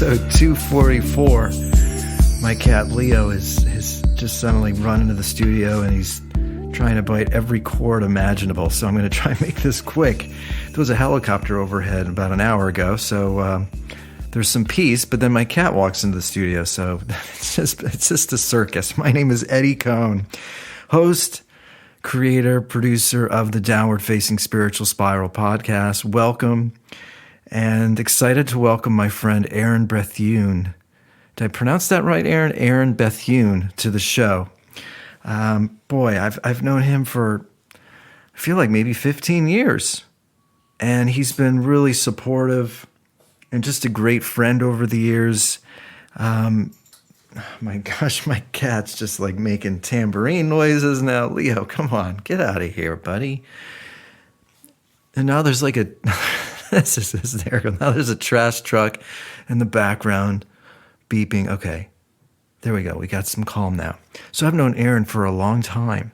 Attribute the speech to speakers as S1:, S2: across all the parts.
S1: episode 244. My cat Leo has just suddenly run into the studio and he's trying to bite every cord imaginable. So I'm going to try and make this quick. There was a helicopter overhead about an hour ago, so there's some peace. But then my cat walks into the studio, so it's just a circus. My name is Eddie Cohn, host, creator, producer of the Downward Facing Spiritual Spiral podcast. Welcome. And excited to welcome my friend Aaron Bethune. Did I pronounce that right, Aaron? Aaron Bethune to the show. Boy, I've known him for, I feel like maybe 15 years. And he's been really supportive and just a great friend over the years. My gosh, my cat's just like making tambourine noises now. Leo, come on, get out of here, buddy. And now there's like a... This is hysterical. Now there's a trash truck in the background beeping. Okay, there we go. We got some calm now. So I've known Aaron for a long time.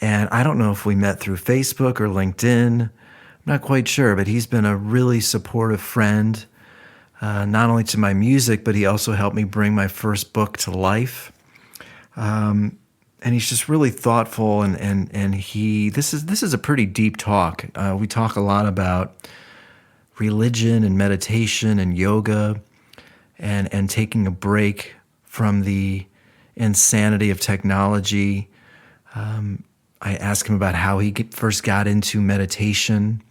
S1: And I don't know if we met through Facebook or LinkedIn. I'm not quite sure, but he's been a really supportive friend, not only to my music, but he also helped me bring my first book to life. And he's just really thoughtful, and he this is a pretty deep talk. We talk a lot about religion and meditation and yoga and taking a break from the insanity of technology. I ask him about how he first got into meditation,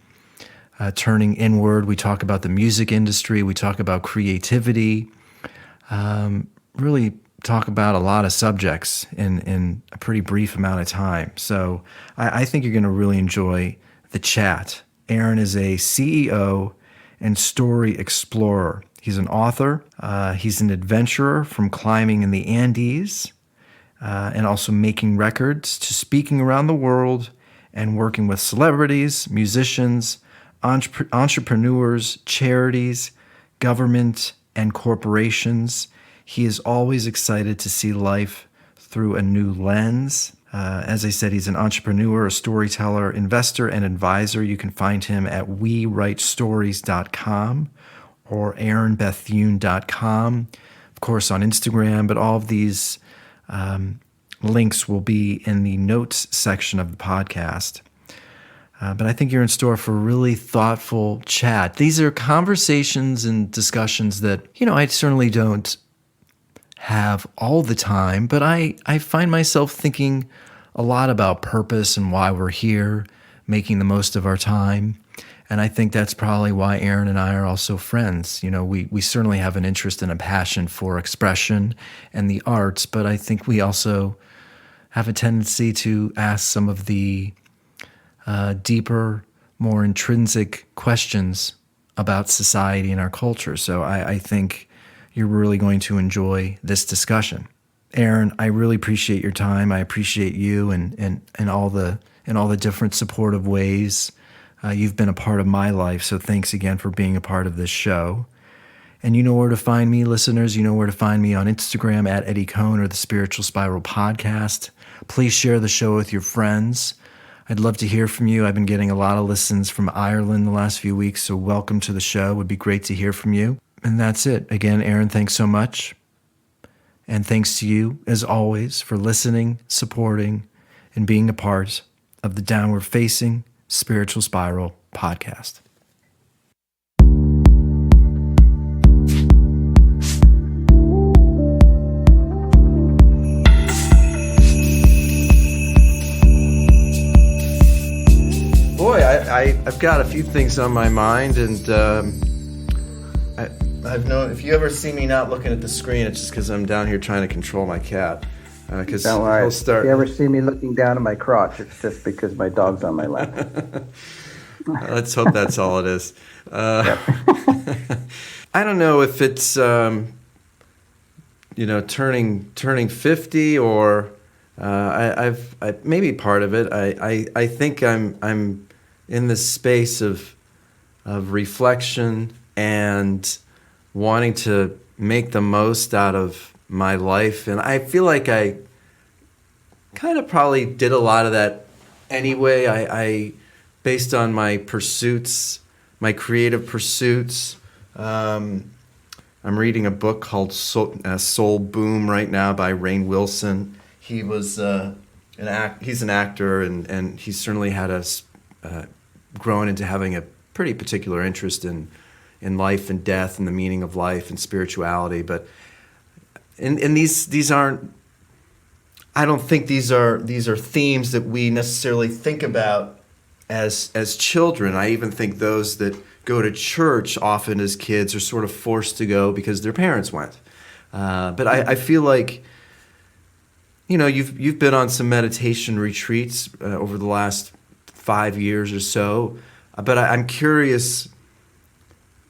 S1: turning inward. We talk about the music industry. We talk about creativity. Really talk about a lot of subjects in a pretty brief amount of time. So I think you're going to really enjoy the chat. Aaron is a CEO and story explorer. He's an author. He's an adventurer, from climbing in the Andes and also making records to speaking around the world and working with celebrities, musicians, entrepreneurs, charities, government, and corporations. He is always excited to see life through a new lens. As I said, he's an entrepreneur, a storyteller, investor, and advisor. You can find him at wewritestories.com or aaronbethune.com. Of course, on Instagram, but all of these links will be in the notes section of the podcast. But I think you're in store for a really thoughtful chat. These are conversations and discussions that, I certainly don't have all the time, but I find myself thinking a lot about purpose and why we're here, making the most of our time. And I think that's probably why Aaron and I are also friends. We certainly have an interest and a passion for expression and the arts, but I think we also have a tendency to ask some of the deeper, more intrinsic questions about society and our culture. So I think you're really going to enjoy this discussion. Aaron, I really appreciate your time. I appreciate you and all the different supportive ways you've been a part of my life. So thanks again for being a part of this show. And you know where to find me, listeners. You know where to find me on Instagram at Eddie Cohn or the Spiritual Spiral Podcast. Please share the show with your friends. I'd love to hear from you. I've been getting a lot of listens from Ireland the last few weeks, so welcome to the show. It would be great to hear from you. And that's it. Again, Aaron, thanks so much. And thanks to you, as always, for listening, supporting, and being a part of the Downward Facing Spiritual Spiral podcast. Boy, I've got a few things on my mind, and I've known, if you ever see me not looking at the screen, it's just because I'm down here trying to control my cat. Because he'll start.
S2: If you ever see me looking down at my crotch, it's just because my dog's on my lap.
S1: Let's hope that's all it is. I don't know if it's turning 50 or I maybe part of it. I think I'm in this space of reflection and wanting to make the most out of my life. And I feel like I kind of probably did a lot of that anyway. I based on my pursuits, my creative pursuits, I'm reading a book called Soul Boom right now by Rainn Wilson. He was he's an actor, and he certainly had us grown into having a pretty particular interest in life and death and the meaning of life and spirituality. But and these aren't. I don't think these are themes that we necessarily think about as children. I even think those that go to church often as kids are sort of forced to go because their parents went. But I feel like, you've been on some meditation retreats over the last 5 years or so. But I'm curious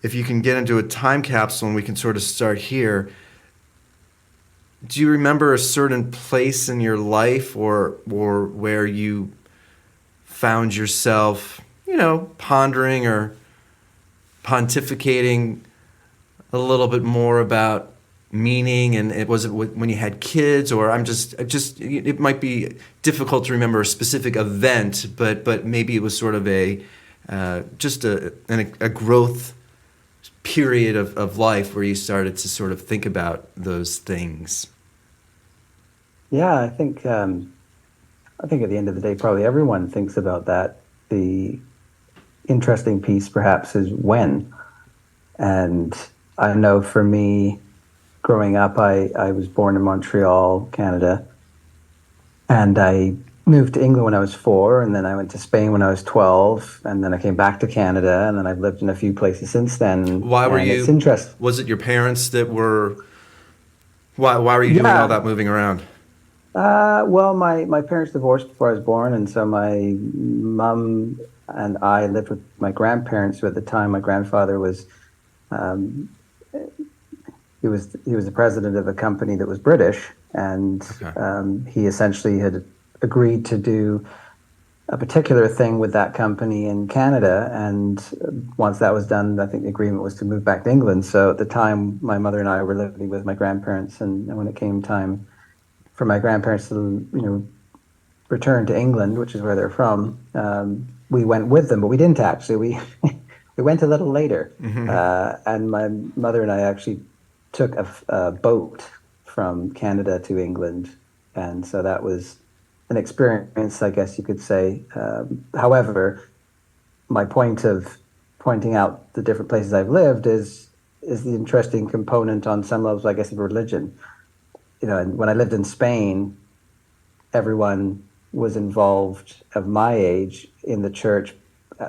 S1: if you can get into a time capsule and we can sort of start here. Do you remember a certain place in your life or where you found yourself, pondering or pontificating a little bit more about meaning? And was it when you had kids, or it might be difficult to remember a specific event, but maybe it was sort of a growth period of life where you started to sort of think about those things.
S2: Yeah, I think at the end of the day, probably everyone thinks about that. The interesting piece, perhaps, is when. And I know for me, growing up, I was born in Montreal, Canada, and I moved to England when I was 4, and then I went to Spain when I was 12, and then I came back to Canada, and then I've lived in a few places since then.
S1: Why were
S2: And it's
S1: you?
S2: interesting.
S1: Was it your parents that were? Why were you doing all
S2: Yeah.
S1: that moving around?
S2: Well, my parents divorced before I was born, and so my mum and I lived with my grandparents, who at the time my grandfather was um, he was the president of a company that was British, and
S1: Okay.
S2: he essentially had agreed to do a particular thing with that company in Canada. And once that was done, I think the agreement was to move back to England. So at the time, my mother and I were living with my grandparents, and when it came time for my grandparents to, return to England, which is where they're from, we went with them, but we didn't actually. We we went a little later, and my mother and I actually took a boat from Canada to England, and so that was an experience, I guess you could say. However, my point of pointing out the different places I've lived is the interesting component on some levels, I guess, of religion. And when I lived in Spain, everyone was involved of my age in the church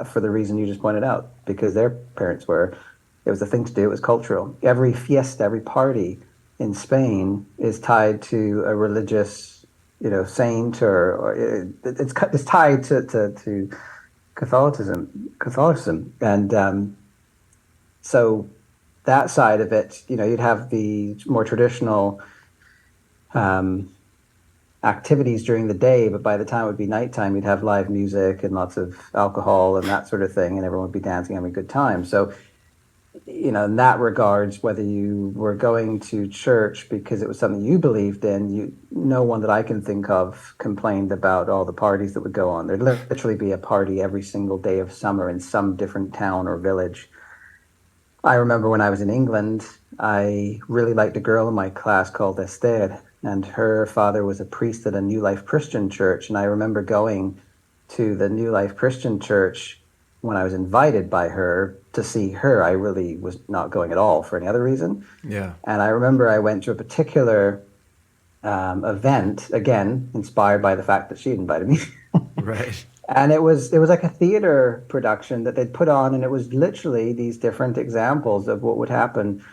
S2: for the reason you just pointed out, because their parents were. It was a thing to do. It was cultural. Every fiesta, every party in Spain is tied to a religious, saint, or it's tied to Catholicism, and so that side of it, you'd have the more traditional um, activities during the day, but by the time it would be nighttime, you'd have live music and lots of alcohol and that sort of thing, and everyone would be dancing, having a good time. So, in that regards, whether you were going to church because it was something you believed in, no one that I can think of complained about all the parties that would go on. There'd literally be a party every single day of summer in some different town or village. I remember when I was in England, I really liked a girl in my class called Esther, and her father was a priest at a New Life Christian church. And I remember going to the New Life Christian church when I was invited by her to see her. I really was not going at all for any other reason.
S1: Yeah.
S2: And I remember I went to a particular event, again, inspired by the fact that she invited me.
S1: Right.
S2: And it was like a theater production that they'd put on, and it was literally these different examples of what would happen,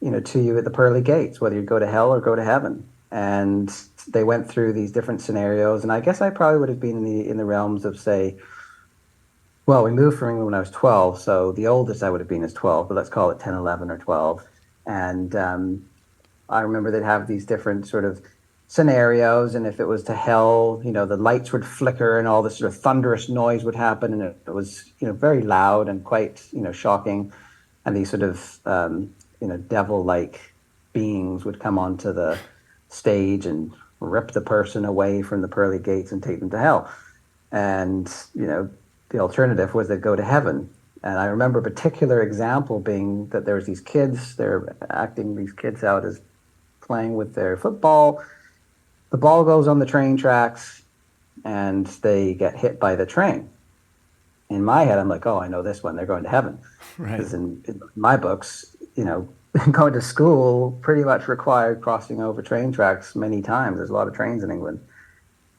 S2: to you at the pearly gates, whether you go to hell or go to heaven. And they went through these different scenarios, and I guess I probably would have been in the realms of, say, well, we moved from England when I was 12, so the oldest I would have been is 12, but let's call it 10, 11, or 12. And I remember they'd have these different sort of scenarios, and if it was to hell, the lights would flicker and all this sort of thunderous noise would happen, and it was, very loud and quite, shocking. And these sort of, devil-like beings would come onto the stage and rip the person away from the pearly gates and take them to hell. And, the alternative was they'd go to heaven. And I remember a particular example being that there was these kids, they're acting these kids out as playing with their football. The ball goes on the train tracks and they get hit by the train. In my head, I'm like, oh, I know this one. They're going to heaven.
S1: Right.
S2: Because in my books, going to school pretty much required crossing over train tracks many times. There's a lot of trains in England.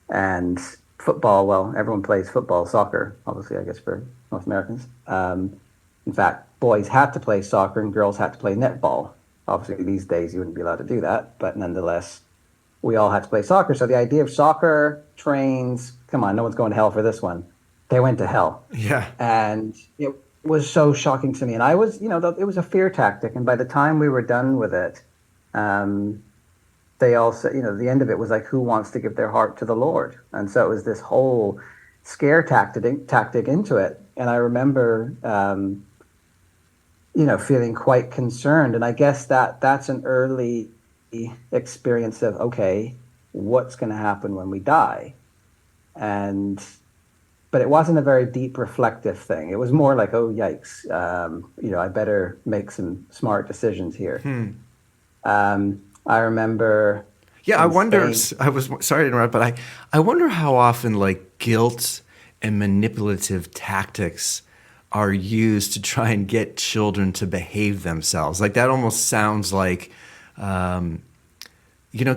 S2: And football, well, everyone plays football, soccer, obviously, I guess, for North Americans. In fact, boys had to play soccer and girls had to play netball. Obviously, these days you wouldn't be allowed to do that, but nonetheless, we all had to play soccer. So the idea of soccer, trains, come on, no one's going to hell for this one. They went to hell.
S1: Yeah.
S2: And it was so shocking to me. And I was, it was a fear tactic. And by the time we were done with it, um, they also, the end of it was like, who wants to give their heart to the Lord? And so it was this whole scare tactic into it. And I remember, feeling quite concerned. And I guess that's an early experience of, okay, what's going to happen when we die? And but it wasn't a very deep reflective thing. It was more like, oh, yikes, I better make some smart decisions here. I remember
S1: Yeah, I
S2: in
S1: wonder.
S2: Spain.
S1: I was sorry to interrupt, but I wonder how often like guilt and manipulative tactics are used to try and get children to behave themselves. Like that almost sounds like,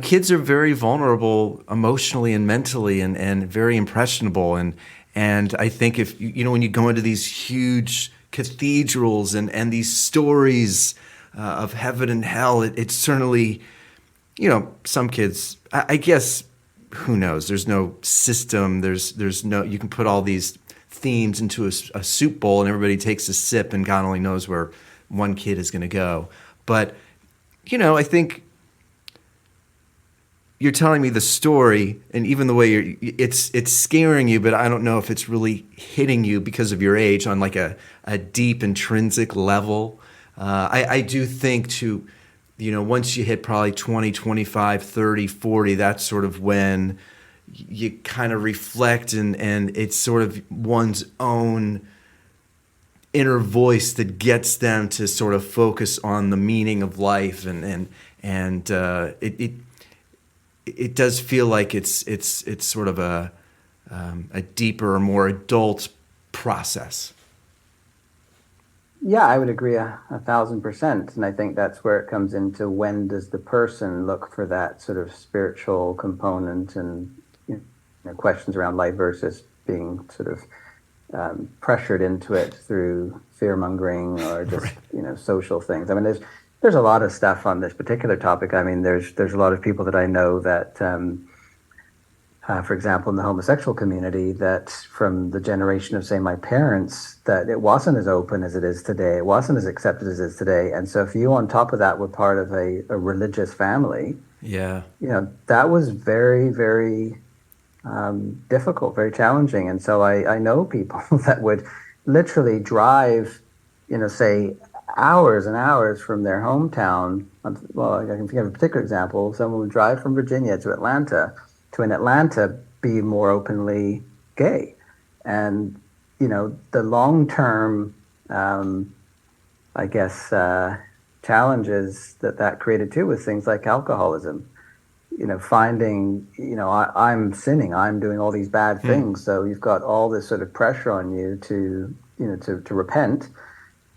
S1: kids are very vulnerable emotionally and mentally, and very impressionable, and I think if when you go into these huge cathedrals and these stories of heaven and hell, it certainly, some kids, I guess, who knows? There's no system. There's no, you can put all these themes into a soup bowl and everybody takes a sip and God only knows where one kid is going to go. But, I think you're telling me the story, and even the way it's scaring you, but I don't know if it's really hitting you because of your age on like a deep intrinsic level. I do think once you hit probably 20, 25, 30, 40, that's sort of when you kind of reflect, and it's sort of one's own inner voice that gets them to sort of focus on the meaning of life, it does feel like it's sort of a deeper, more adult process.
S2: Yeah, I would agree 1,000%. And I think that's where it comes into, when does the person look for that sort of spiritual component, and questions around life versus being sort of pressured into it through fear mongering or just
S1: Right.
S2: social things. I mean, there's a lot of stuff on this particular topic. I mean, there's a lot of people that I know that, for example, in the homosexual community, that from the generation of, say, my parents, that it wasn't as open as it is today. It wasn't as accepted as it is today. And so if you, on top of that, were part of a religious family,
S1: Yeah.
S2: that was very, very difficult, very challenging. And so I know people that would literally drive, say, hours and hours from their hometown. Well, I can think of a particular example. Someone would drive from Virginia to Atlanta, to in Atlanta be more openly gay. And, the long-term, I guess, challenges that created too, with things like alcoholism. Finding, I'm sinning, I'm doing all these bad
S1: Hmm.
S2: things. So you've got all this sort of pressure on you to repent.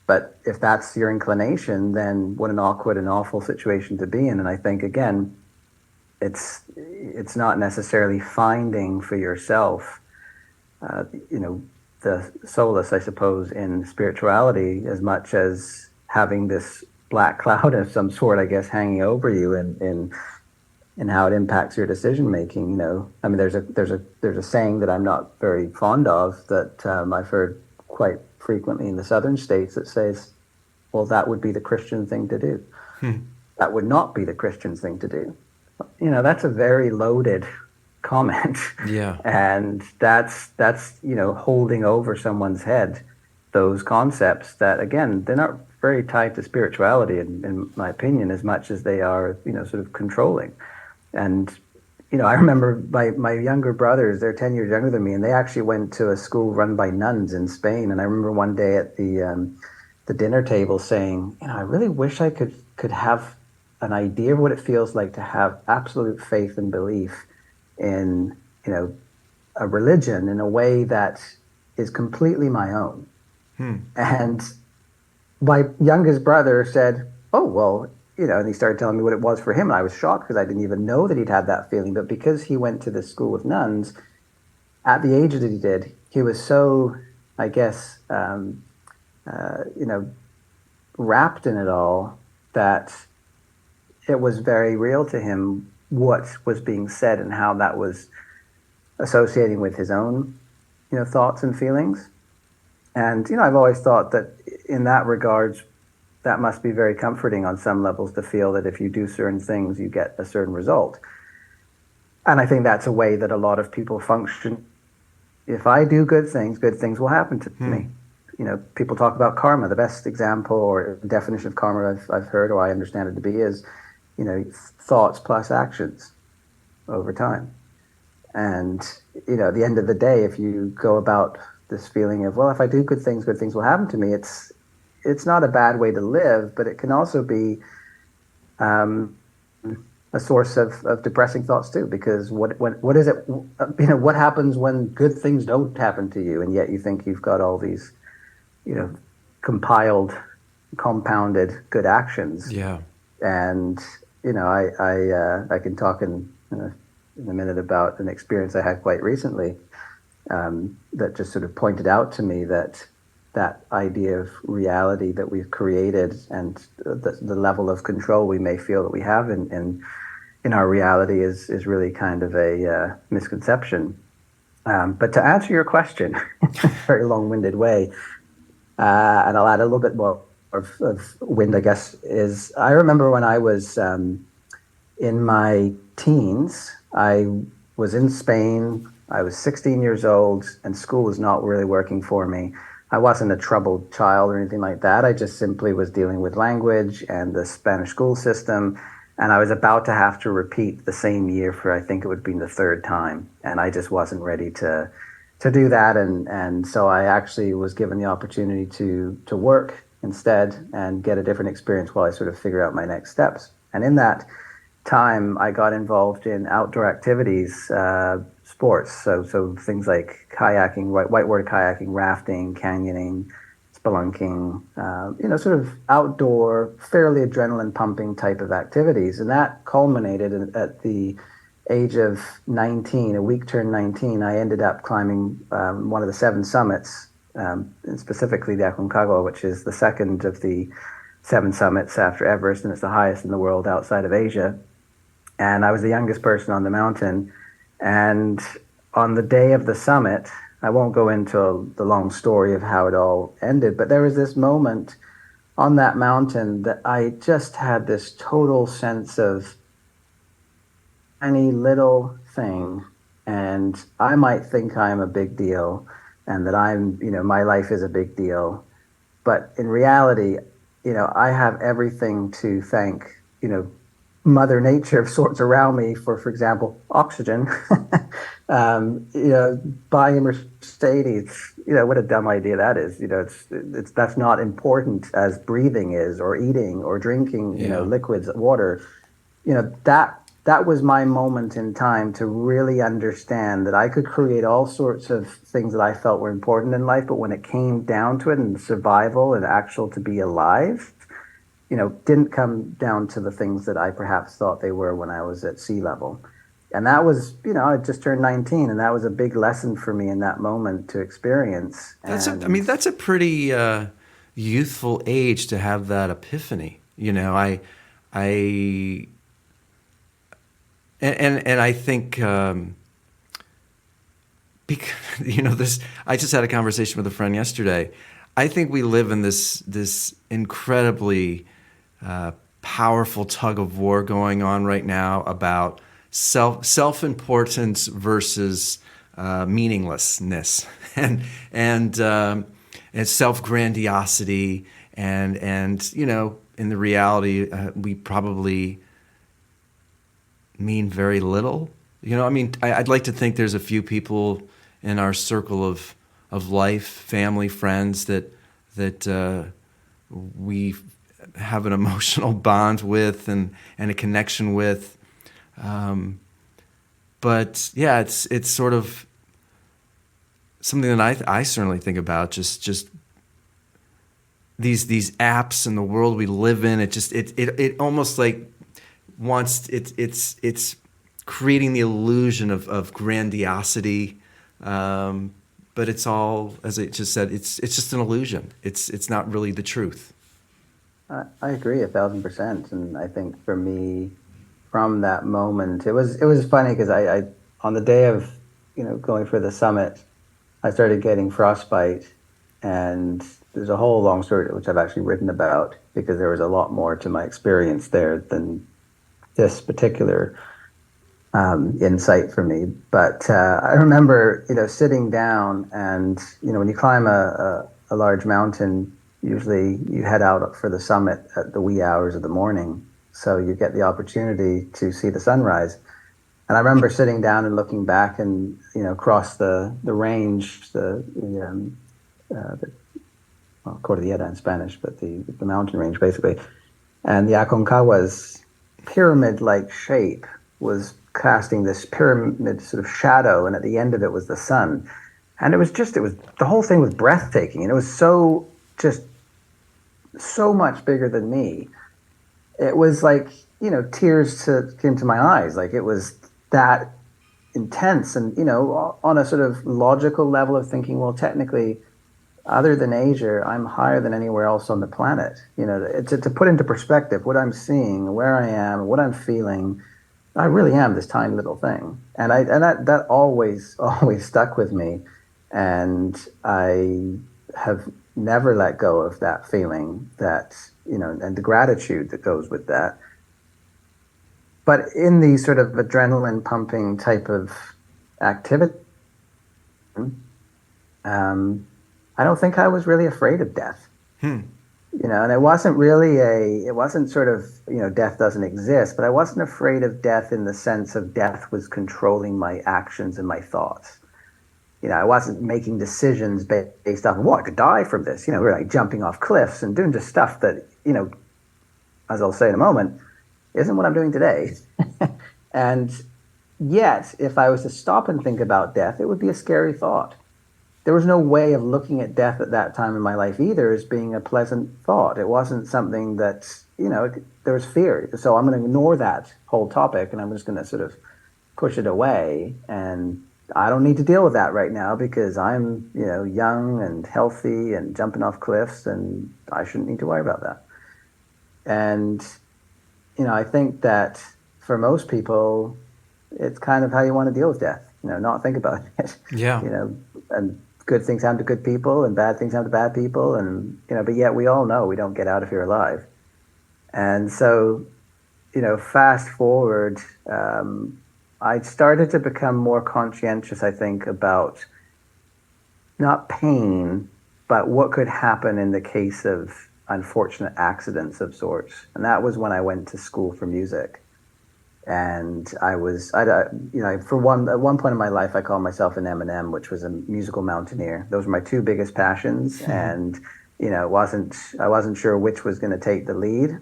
S2: But if that's your inclination, then what an awkward and awful situation to be in. And I think, again, it's not necessarily finding for yourself, uh, you know, the solace, I suppose, in spirituality, as much as having this black cloud of some sort, I guess, hanging over you, and how it impacts your decision making. I mean, there's a saying that I'm not very fond of, that I've heard quite frequently in the southern states, that says, "Well, that would be the Christian thing to do. That would not be the Christian thing to do." That's a very loaded comment,
S1: Yeah.
S2: and that's holding over someone's head those concepts that, again, they're not very tied to spirituality, in my opinion, as much as they are sort of controlling. And I remember my younger brothers, they're 10 years younger than me, and they actually went to a school run by nuns in Spain. And I remember one day at the dinner table saying, I really wish I could have an idea of what it feels like to have absolute faith and belief in, a religion in a way that is completely my own. And my youngest brother said, "Oh, well, and he started telling me what it was for him. And I was shocked because I didn't even know that he'd had that feeling. But because he went to this school with nuns at the age that he did, he was so, I guess, wrapped in it all that it was very real to him what was being said and how that was associating with his own, thoughts and feelings. And, I've always thought that in that regards, that must be very comforting on some levels to feel that if you do certain things, you get a certain result. And I think that's a way that a lot of people function. If I do good things will happen to me. People talk about karma. The best example or definition of karma I've heard or I understand it to be is, thoughts plus actions over time. And, at the end of the day, if you go about this feeling of, well, if I do good things will happen to me, it's not a bad way to live, but it can also be a source of depressing thoughts too. Because what is it? What happens when good things don't happen to you, and yet you think you've got all these, you know, compiled, compounded good actions?
S1: Yeah.
S2: And I can talk in a minute about an experience I had quite recently that just sort of pointed out to me that idea of reality that we've created and the level of control we may feel that we have in our reality is really kind of a misconception. But to answer your question in a very long-winded way, and I'll add a little bit more of wind, I guess, is I remember when I was in my teens, I was in Spain. I was 16 years old, and school was not really working for me. I wasn't a troubled child or anything like that. I just simply was dealing with language and the Spanish school system. And I was about to have to repeat the same year for, I think it would be the third time. And I just wasn't ready to do that. And so I actually was given the opportunity to work instead and get a different experience while I sort of figure out my next steps. And in that time, I got involved in outdoor activities, sports. So things like kayaking, whitewater kayaking, rafting, canyoning, spelunking, sort of outdoor, fairly adrenaline pumping type of activities. And that culminated at the age of 19, a week turned 19. I ended up climbing one of the 7 summits, and specifically the Aconcagua, which is the second of the 7 summits after Everest, and it's the highest in the world outside of Asia. And I was the youngest person on the mountain. And on the day of the summit, I won't go into the long story of how it all ended, but there was this moment on that mountain that I just had this total sense of any little thing, and I might think I'm a big deal and that my life is a big deal. But in reality, I have everything to thank, Mother Nature of sorts around me for example, oxygen. Buying a Mercedes, what a dumb idea that is. It's that's not important as breathing is, or eating, or drinking, liquids, water. That was my moment in time to really understand that I could create all sorts of things that I felt were important in life, but when it came down to it and survival and actual to be alive, didn't come down to the things that I perhaps thought they were when I was at sea level. And that was, I just turned 19, and that was a big lesson for me in that moment to experience.
S1: That's a pretty youthful age to have that epiphany. And I think because this. I just had a conversation with a friend yesterday. I think we live in this incredibly powerful tug of war going on right now about self-importance versus meaninglessness and self-grandiosity and in the reality we probably mean very little I mean, I'd like to think there's a few people in our circle of life, family, friends that we have an emotional bond with and a connection with. But yeah, it's sort of something that I certainly think about. Just these apps and the world we live in. It almost like wants it's creating the illusion of grandiosity. But it's all, as I just said, it's just an illusion. It's not really the truth.
S2: I agree 1,000%. And I think for me, from that moment, it was funny because I on the day of going for the summit, I started getting frostbite, and there's a whole long story which I've actually written about because there was a lot more to my experience there than this particular insight for me. But I remember, sitting down, and when you climb a large mountain, usually you head out for the summit at the wee hours of the morning, so you get the opportunity to see the sunrise. And I remember sitting down and looking back, and across the range, the well, Cordillera in Spanish, but the mountain range basically, and the Aconcagua pyramid-like shape was casting this pyramid sort of shadow, and at the end of it was the sun. And it was the whole thing was breathtaking, and it was just so much bigger than me. It was like, tears came to my eyes. Like, it was that intense. And, on a sort of logical level of thinking, well, technically, other than Asia, I'm higher than anywhere else on the planet. To put into perspective what I'm seeing, where I am, what I'm feeling, I really am this tiny little thing. And that always always stuck with me, and I have never let go of that feeling, that and the gratitude that goes with that. But in the sort of adrenaline pumping type of activity, um, I don't think I was really afraid of death.
S1: Hmm.
S2: And it wasn't sort of, death doesn't exist, but I wasn't afraid of death in the sense of death was controlling my actions and my thoughts. I wasn't making decisions based off, well, I could die from this. We're like jumping off cliffs and doing just stuff that, as I'll say in a moment, isn't what I'm doing today. And yet, if I was to stop and think about death, it would be a scary thought. There was no way of looking at death at that time in my life either as being a pleasant thought. It wasn't something that, there was fear. So I'm going to ignore that whole topic, and I'm just going to sort of push it away. And I don't need to deal with that right now because I'm, young and healthy and jumping off cliffs, and I shouldn't need to worry about that. And, I think that for most people, it's kind of how you want to deal with death, not think about it.
S1: Yeah.
S2: And good things happen to good people and bad things happen to bad people. And, but yet we all know we don't get out of here alive. And so, fast forward, I started to become more conscientious, I think, about not pain, but what could happen in the case of unfortunate accidents of sorts. And that was when I went to school for music. And at one point in my life, I called myself an M&M, which was a musical mountaineer. Those were my two biggest passions. And, I wasn't sure which was going to take the lead,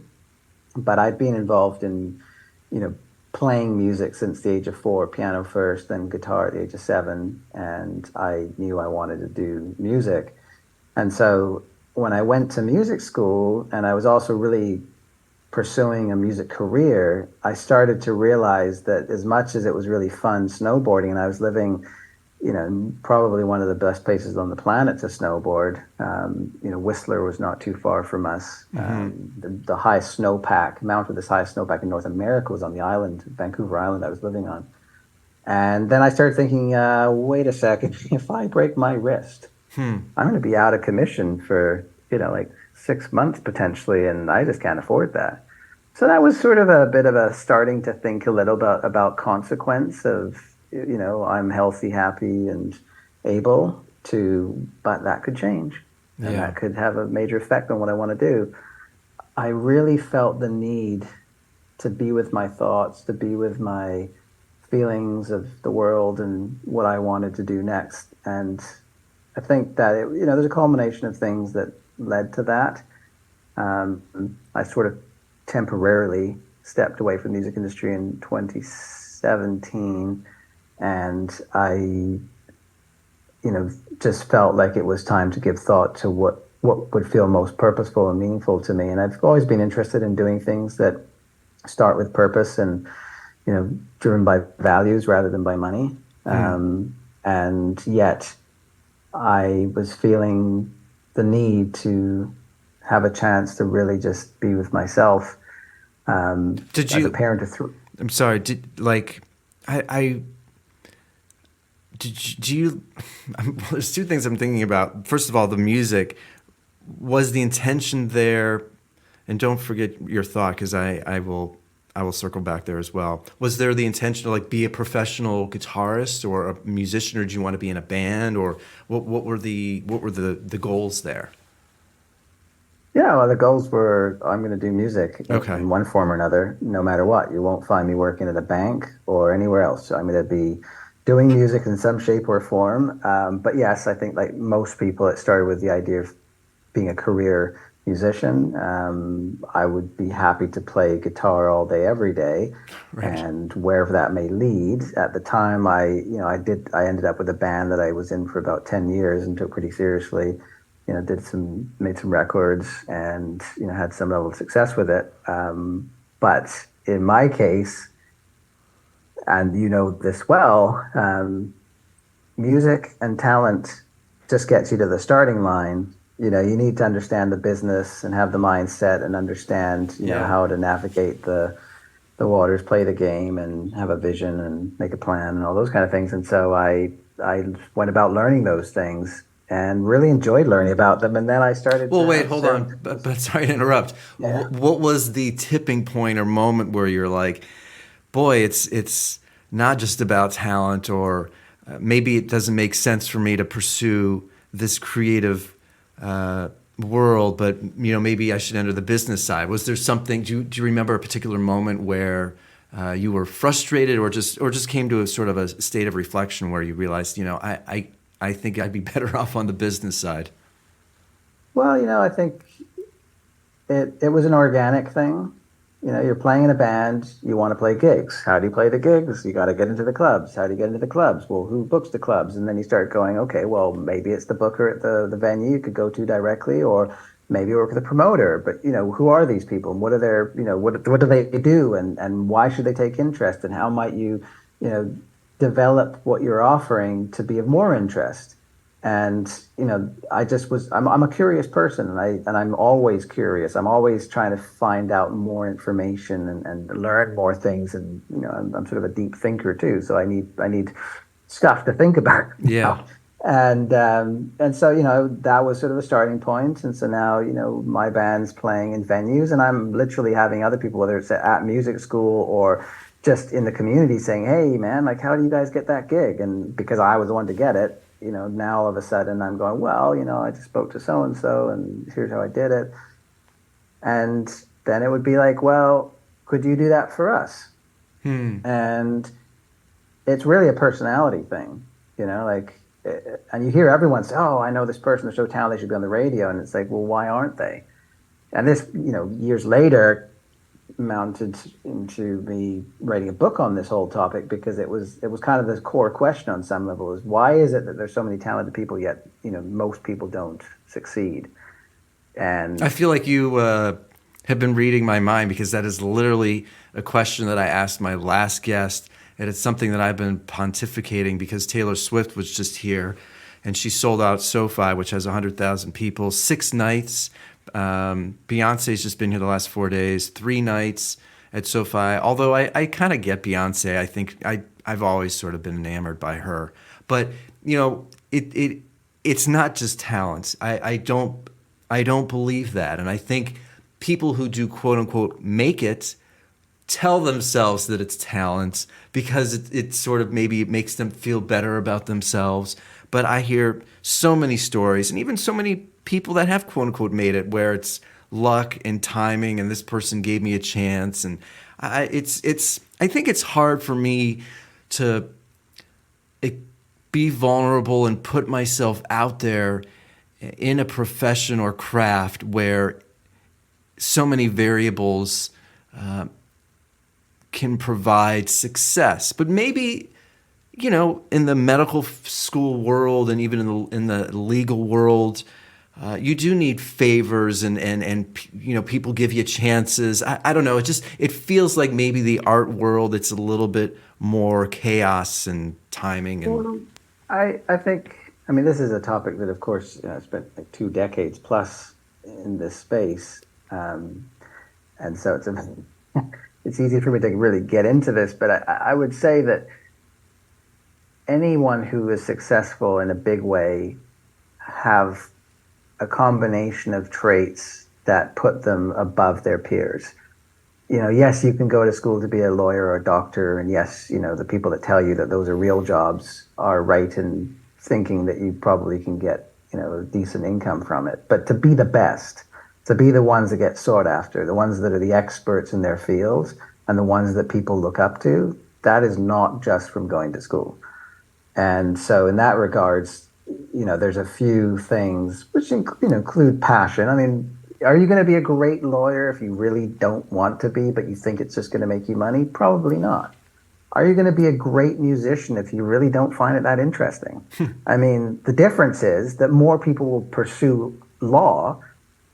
S2: but I'd been involved in, playing music since the age of 4, piano first, then guitar at the age of 7. And I knew I wanted to do music. And so when I went to music school, and I was also really pursuing a music career, I started to realize that as much as it was really fun snowboarding, and I was living, probably one of the best places on the planet to snowboard. Whistler was not too far from us. The highest snowpack, mount with this highest snowpack in North America was on the island, Vancouver Island I was living on. And then I started thinking, wait a second, if I break my wrist, I'm going to be out of commission for, like 6 months potentially, and I just can't afford that. So that was sort of a bit of a starting to think a little about consequence of, I'm healthy, happy, and able to, but that could change. And that could have a major effect on what I want to do. I really felt the need to be with my thoughts, to be with my feelings of the world and what I wanted to do next. And I think that there's a culmination of things that led to that. I sort of temporarily stepped away from the music industry in 2017, and I, just felt like it was time to give thought to what would feel most purposeful and meaningful to me. And I've always been interested in doing things that start with purpose and, driven by values rather than by money. And yet I was feeling the need to have a chance to really just be with myself.
S1: Did
S2: As
S1: you?
S2: a parent of three.
S1: I'm sorry. I did you? There's two things I'm thinking about. First of all, the music. Was the intention there? And don't forget your thought, because I will circle back there as well. Was there the intention to like be a professional guitarist or a musician, or did you want to be in a band, or what were the goals there?
S2: Yeah, well, the goals were I'm going to do music
S1: Okay.
S2: in one form or another, no matter what. You won't find me working at a bank or anywhere else. So I'm going to be doing music in some shape or form. But yes, I think like most people, it started with the idea of being a career musician. I would be happy to play guitar all day, every day,
S1: Right.
S2: and wherever that may lead. At the time, I ended up with a band that I was in for about 10 years and took pretty seriously. Made some records and, had some level of success with it. But in my case, and you know this well, music and talent just gets you to the starting line. You need to understand the business and have the mindset and understand,
S1: Yeah.
S2: how to navigate the waters, play the game, and have a vision and make a plan and all those kind of things. And so I went about learning those things and really enjoyed learning about them. And then I started
S1: Well,
S2: to
S1: wait,
S2: have
S1: hold on. But sorry to interrupt.
S2: yeah.
S1: What was the tipping point or moment where you're like, boy, it's not just about talent, or maybe it doesn't make sense for me to pursue this creative world, but maybe I should enter the business side. Was there something? Do you remember a particular moment where you were frustrated, or just came to a sort of a state of reflection where you realized, I think I'd be better off on the business side?
S2: Well, I think it was an organic thing. You're playing in a band, you want to play gigs. How do you play the gigs? You got to get into the clubs. How do you get into the clubs? Well, who books the clubs? And then you start going, okay, well, maybe it's the booker at the venue you could go to directly, or maybe you work with a promoter. But, who are these people? And what are their, what do they do? And why should they take interest? And how might you know, develop what you're offering to be of more interest? And I'm a curious person, and I'm always curious. I'm always trying to find out more information and learn more things. And I'm sort of a deep thinker too, so I need stuff to think about
S1: Yeah.
S2: now. And so that was sort of a starting point. And so now my band's playing in venues, and I'm literally having other people, whether it's at music school or just in the community, saying, "Hey, man, like, how do you guys get that gig?" And because I was the one to get it, now all of a sudden I'm going, well, I just spoke to so and so, and here's how I did it. And then it would be like, well, could you do that for us?
S1: Hmm.
S2: And it's really a personality thing, like, and you hear everyone say, oh, I know this person, they're so talented, they should be on the radio. And it's like, well, why aren't they? And this, years later, mounted into me writing a book on this whole topic, because it was kind of the core question on some level: is why is it that there's so many talented people, yet most people don't succeed?
S1: I
S2: And
S1: feel like you have been reading my mind, because that is literally a question that I asked my last guest. And it's something that I've been pontificating, because Taylor Swift was just here and she sold out SoFi, which has 100,000 people, 6 nights. Beyonce's just been here the last 4 days, 3 nights at SoFi. Although I kind of get Beyonce. I think I've always sort of been enamored by her. But, it's not just talent. I don't believe that. And I think people who do quote unquote make it tell themselves that it's talent, because it sort of maybe makes them feel better about themselves. But I hear so many stories, and even so many people that have quote unquote made it, where it's luck and timing, and this person gave me a chance. And I think it's hard for me to be vulnerable and put myself out there in a profession or craft where so many variables can provide success. But maybe, in the medical school world and even in the legal world, you do need favors and people give you chances. I don't know. It feels like maybe the art world, it's a little bit more chaos and timing and.
S2: Well, I think, I mean, this is a topic that, of course, I spent like 2 decades plus in this space. And so it's easy for me to really get into this, but I would say that anyone who is successful in a big way have a combination of traits that put them above their peers. Yes, you can go to school to be a lawyer or a doctor, and yes, the people that tell you that those are real jobs are right in thinking that you probably can get, a decent income from it. But to be the best, to be the ones that get sought after, the ones that are the experts in their fields, and the ones that people look up to, that is not just from going to school. And so in that regards, there's a few things which include passion. I mean, are you going to be a great lawyer if you really don't want to be, but you think it's just going to make you money? Probably not. Are you going to be a great musician if you really don't find it that interesting? I mean, the difference is that more people will pursue law,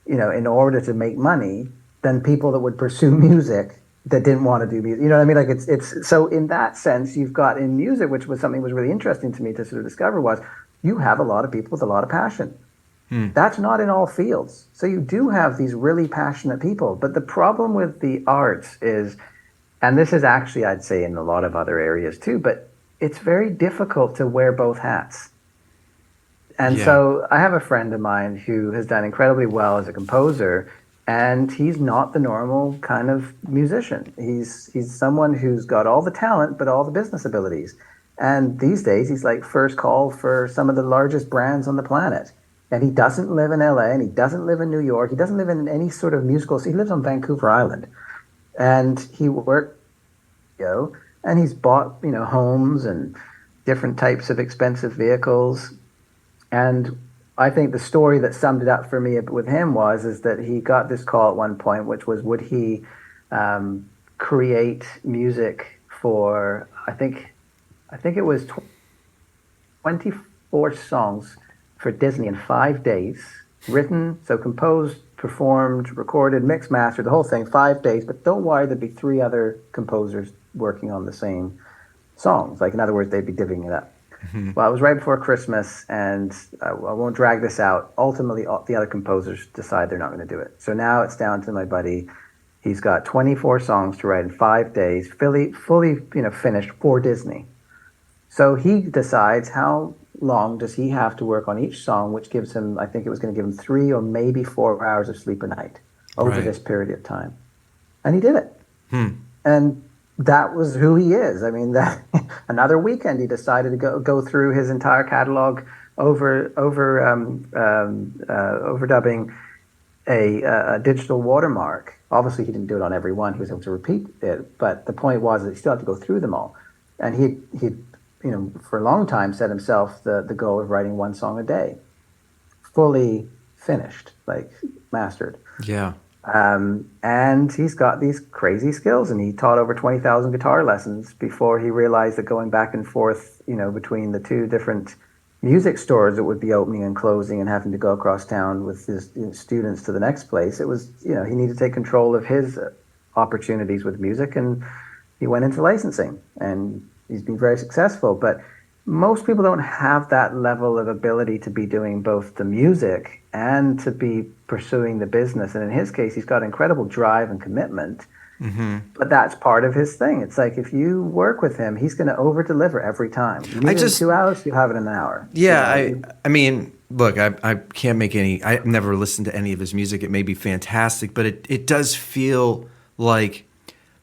S2: in order to make money than people that would pursue music that didn't want to do music. You know what I mean? Like it's so in that sense, you've got in music, which was something that was really interesting to me to sort of discover, was you have a lot of people with a lot of passion. That's not in all fields. So you do have these really passionate people. But the problem with the arts is, and this is actually, I'd say, in a lot of other areas too, but it's very difficult to wear both hats. And
S1: Yeah.
S2: so I have a friend of mine who has done incredibly well as a composer, and he's not the normal kind of musician. He's someone who's got all the talent, but all the business abilities. And these days, he's like first call for some of the largest brands on the planet. And he doesn't live in LA, and he doesn't live in New York. He doesn't live in any sort of musical. He lives on Vancouver Island, and he worked, and he's bought, homes and different types of expensive vehicles. And I think the story that summed it up for me with him is that he got this call at one point, which was, would he create music for, I think it was 24 songs for Disney in 5 days, written, so composed, performed, recorded, mixed, mastered, the whole thing, 5 days. But don't worry, there'd be 3 other composers working on the same songs. Like, in other words, they'd be divvying it up. Mm-hmm. Well, it was right before Christmas, and I won't drag this out. Ultimately, the other composers decide they're not going to do it. So now it's down to my buddy. He's got 24 songs to write in 5 days, fully finished for Disney. So he decides how long does he have to work on each song, which gives him, I think it was going to give him 3 or maybe 4 hours of sleep a night over this period of time. And he did it. And that was who he is. I mean, that another weekend he decided to go through his entire catalog, overdubbing a digital watermark. Obviously, he didn't do it on every one. He was able to repeat it, but the point was that he still had to go through them all. And he for a long time set himself the goal of writing 1 song a day, fully finished, like mastered.
S1: Yeah.
S2: And he's got these crazy skills, and he taught over 20,000 guitar lessons before he realized that going back and forth, between the 2 different music stores that would be opening and closing and having to go across town with his students to the next place, it was, he needed to take control of his opportunities with music, and he went into licensing, and he's been very successful. But most people don't have that level of ability to be doing both the music and to be pursuing the business. And in his case, he's got incredible drive and commitment. Mm-hmm. But that's part of his thing. It's like, if you work with him, he's going to over-deliver every time. You need it in 2 hours, you have it in an hour.
S1: Yeah, I mean, look, I can't make any... I've never listened to any of his music. It may be fantastic, but it does feel like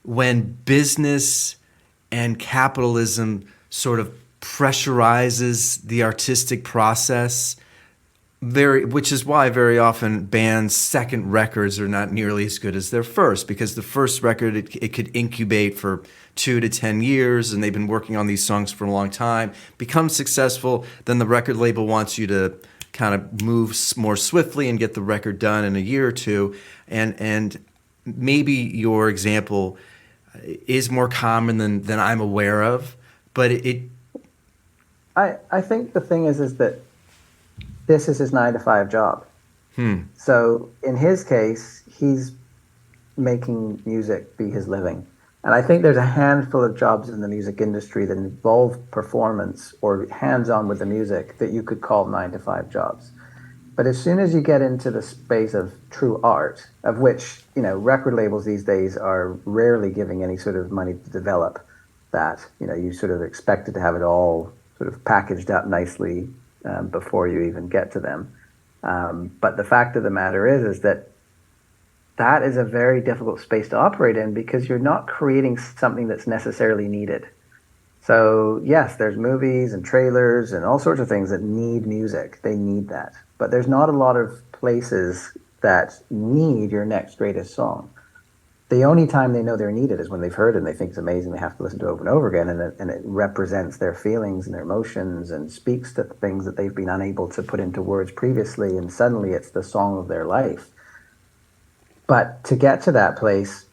S1: when business and capitalism sort of pressurizes the artistic process, Which is why very often bands' second records are not nearly as good as their first, because the first record it could incubate for 2 to 10 years, and they've been working on these songs for a long time, become successful, then the record label wants you to kind of move more swiftly and get the record done in a year or two, and maybe your example is more common than I'm aware of, but
S2: I think the thing is that this is his 9 to 5 job. So in his case, he's making music be his living. And I think there's a handful of jobs in the music industry that involve performance or hands-on with the music that you could call 9 to 5 jobs. But as soon as you get into the space of true art, of which, record labels these days are rarely giving any sort of money to develop that, you sort of expected to have it all sort of packaged up nicely before you even get to them. But the fact of the matter is that that is a very difficult space to operate in because you're not creating something that's necessarily needed. So yes, there's movies and trailers and all sorts of things that need music. They need that. But there's not a lot of places that need your next greatest song. The only time they know they're needed is when they've heard it and they think it's amazing. They have to listen to it over and over again, and it represents their feelings and their emotions and speaks to things that they've been unable to put into words previously, and suddenly it's the song of their life. But to get to that place,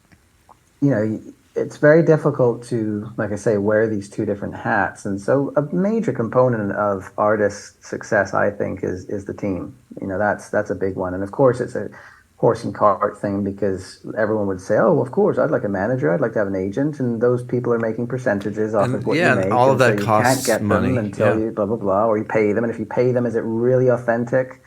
S2: it's very difficult to, like I say, wear these two different hats. And so a major component of artists' success, I think, is the team. That's a big one. And of course, it's a horse and cart thing because everyone would say, oh, well, of course, I'd like a manager, I'd like to have an agent, and those people are making percentages off of what you make.
S1: all of
S2: and so
S1: that
S2: you
S1: costs
S2: can't get
S1: money.
S2: them until you blah, blah, blah, or you pay them. And if you pay them, is it really authentic?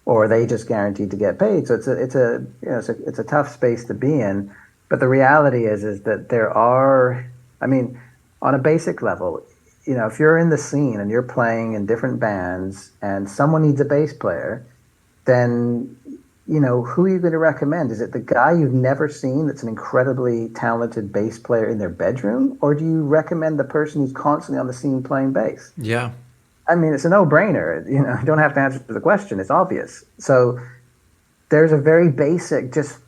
S2: Or are they just guaranteed to get paid? So it's a tough space to be in. But the reality is that there are, I mean, on a basic level, if you're in the scene and you're playing in different bands and someone needs a bass player, then, who are you going to recommend? Is it the guy you've never seen that's an incredibly talented bass player in their bedroom? Or do you recommend the person who's constantly on the scene playing bass?
S1: Yeah.
S2: I mean, it's a no-brainer. You don't have to answer the question. It's obvious. So there's a very basic, just,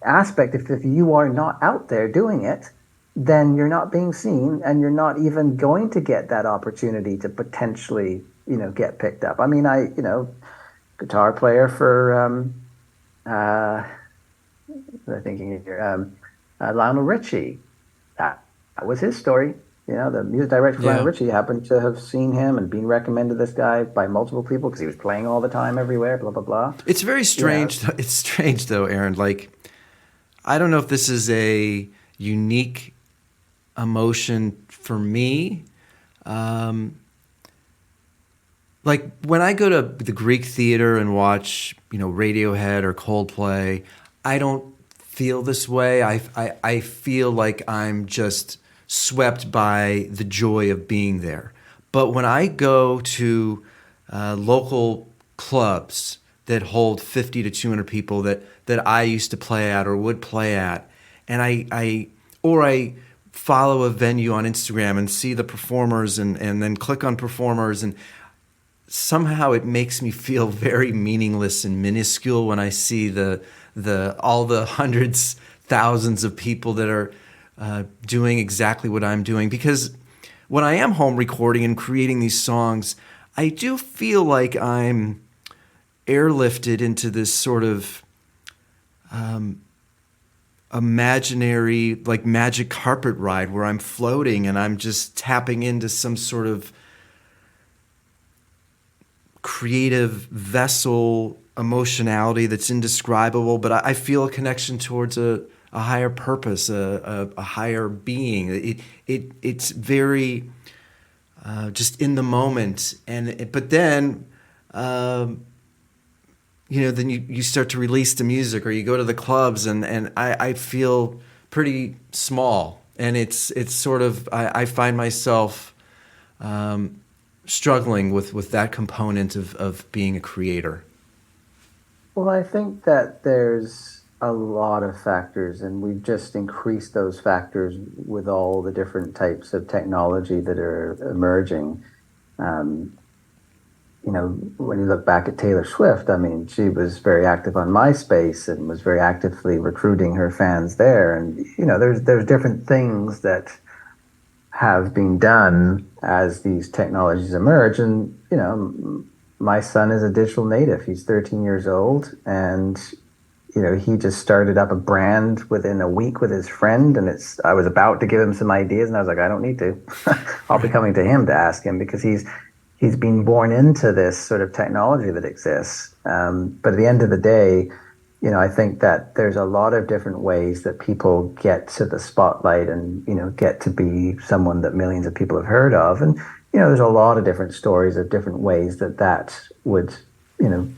S2: aspect. If you are not out there doing it, then you're not being seen, and you're not even going to get that opportunity to potentially, get picked up. I mean, guitar player for, I'm thinking here, Lionel Richie. That was his story. The music director for Lionel Richie happened to have seen him and been recommended this guy by multiple people because he was playing all the time everywhere, blah, blah, blah.
S1: It's very strange. It's strange, though, Aaron. Like, I don't know if this is a unique emotion for me. Like, when I go to the Greek theater and watch, Radiohead or Coldplay, I don't feel this way. I feel like I'm just swept by the joy of being there. But when I go to local clubs that hold 50 to 200 people that I used to play at or would play at, and I follow a venue on Instagram and see the performers and then click on performers, and somehow it makes me feel very meaningless and minuscule when I see all the hundreds, thousands of people that are doing exactly what I'm doing. Because when I am home recording and creating these songs, I do feel like I'm airlifted into this sort of imaginary, like, magic carpet ride where I'm floating and I'm just tapping into some sort of creative vessel emotionality that's indescribable, but I feel a connection towards a higher purpose, a higher being. It's very just in the moment, but then then you start to release the music, or you go to the clubs, and I feel pretty small, and it's sort of I find myself struggling with that component of being a creator.
S2: Well, I think that there's a lot of factors, and we've just increased those factors with all the different types of technology that are emerging. when you look back at Taylor Swift, I mean, she was very active on MySpace and was very actively recruiting her fans there. And, there's different things that have been done as these technologies emerge. And, my son is a digital native. He's 13 years old, and he just started up a brand within a week with his friend, and I was about to give him some ideas, and I was like, I don't need to. I'll be coming to him to ask him, because he's been born into this sort of technology that exists. But at the end of the day, I think that there's a lot of different ways that people get to the spotlight and, get to be someone that millions of people have heard of. And, there's a lot of different stories of different ways that would,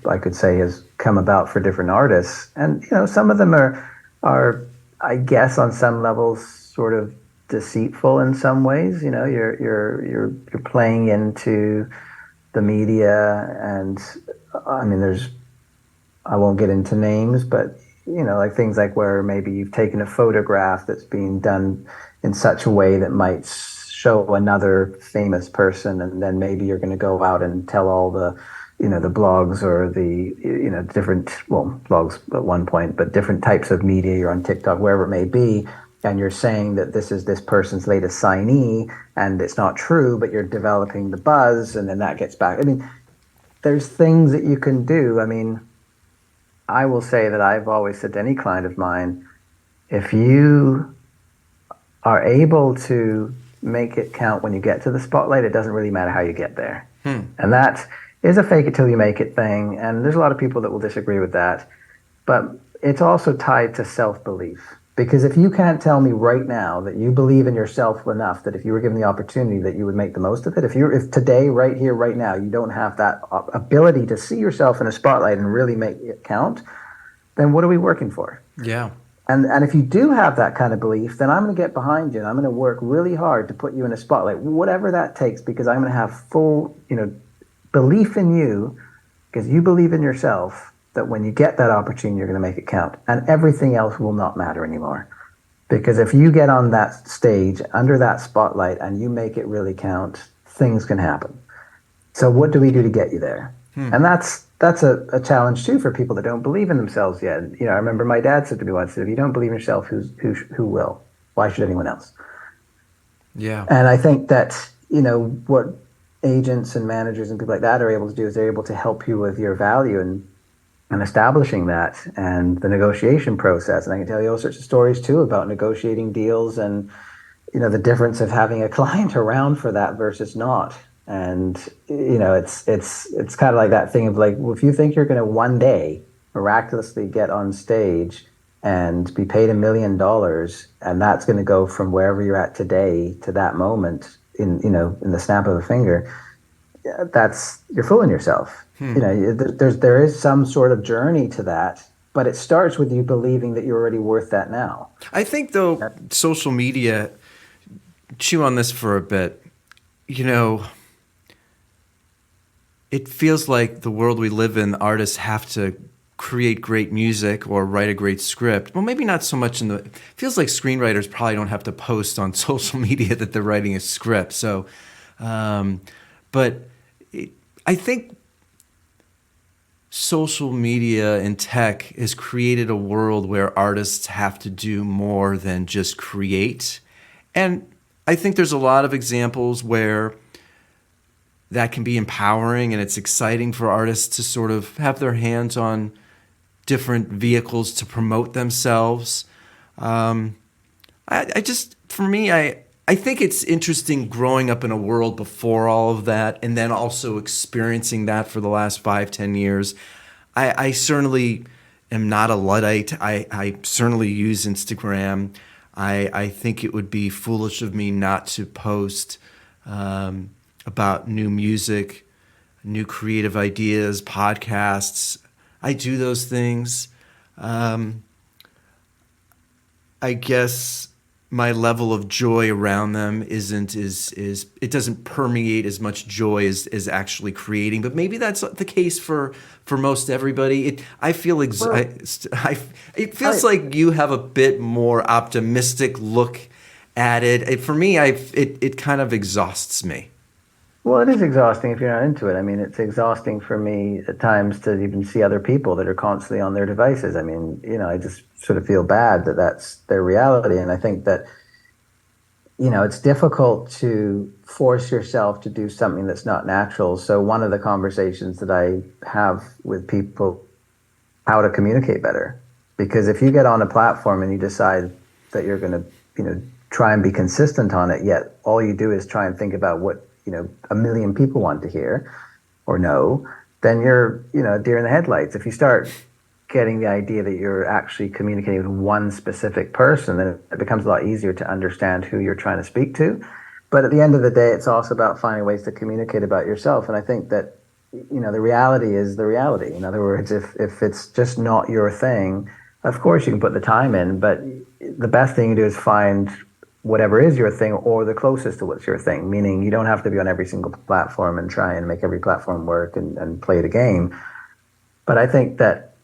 S2: I could say, has come about for different artists. And, some of them are, I guess, on some levels sort of deceitful in some ways. You're playing into the media, and I mean, I won't get into names, but like things like where maybe you've taken a photograph that's being done in such a way that might show another famous person, and then maybe you're going to go out and tell all the the blogs or the different, well, blogs at one point, but different types of media. You're on TikTok, wherever it may be, and you're saying that this is this person's latest signee, and it's not true, but you're developing the buzz, and then that gets back. I mean, there's things that you can do. I mean, I will say that I've always said to any client of mine, if you are able to make it count when you get to the spotlight, it doesn't really matter how you get there. And that is a fake it till you make it thing. And there's a lot of people that will disagree with that. But it's also tied to self-belief. Because if you can't tell me right now that you believe in yourself enough that if you were given the opportunity that you would make the most of it, if today, right here, right now, you don't have that ability to see yourself in a spotlight and really make it count, then what are we working for?
S1: Yeah.
S2: And if you do have that kind of belief, then I'm going to get behind you, and I'm going to work really hard to put you in a spotlight, whatever that takes, because I'm going to have full, belief in you, because you believe in yourself, that when you get that opportunity, you're going to make it count. And everything else will not matter anymore. Because if you get on that stage, under that spotlight, and you make it really count, things can happen. So what do we do to get you there? And that's a challenge, too, for people that don't believe in themselves yet. I remember my dad said to me once, if you don't believe in yourself, who will? Why should anyone else?
S1: Yeah.
S2: And I think that, what agents and managers and people like that are able to do is they're able to help you with your value and establishing that and the negotiation process. And I can tell you all sorts of stories too about negotiating deals and, the difference of having a client around for that versus not. And, it's kind of like that thing of like, well, if you think you're going to one day miraculously get on stage and be paid $1 million, and that's going to go from wherever you're at today to that moment in the snap of a finger, you're fooling yourself. There is some sort of journey to that, but it starts with you believing that you're already worth that now.
S1: I think, though, social media, chew on this for a bit, it feels like the world we live in, artists have to create great music or write a great script. Well, maybe not so much it feels like screenwriters probably don't have to post on social media that they're writing a script. So, I think social media and tech has created a world where artists have to do more than just create. And I think there's a lot of examples where that can be empowering, and it's exciting for artists to sort of have their hands on different vehicles to promote themselves. I think it's interesting growing up in a world before all of that, and then also experiencing that for the last 5-10 years. I certainly am not a Luddite. I certainly use Instagram. I think it would be foolish of me not to post about new music, new creative ideas, podcasts. I do those things. I guess my level of joy around them it doesn't permeate as much joy as actually creating, but maybe that's the case for most everybody. It feels like you have a bit more optimistic look at it. For me, it kind of exhausts me.
S2: Well, it is exhausting if you're not into it. I mean, it's exhausting for me at times to even see other people that are constantly on their devices. I mean, I just sort of feel bad that that's their reality. And I think that, it's difficult to force yourself to do something that's not natural. So one of the conversations that I have with people, how to communicate better. Because if you get on a platform and you decide that you're going to, try and be consistent on it, yet all you do is try and think about what, a million people want to hear or know, then you're, a deer in the headlights. If you start getting the idea that you're actually communicating with one specific person, then it becomes a lot easier to understand who you're trying to speak to. But at the end of the day, it's also about finding ways to communicate about yourself. And I think that, the reality is the reality. In other words, if it's just not your thing, of course you can put the time in, but the best thing you do is find whatever is your thing or the closest to what's your thing, meaning you don't have to be on every single platform and try and make every platform work and play the game. But I think that,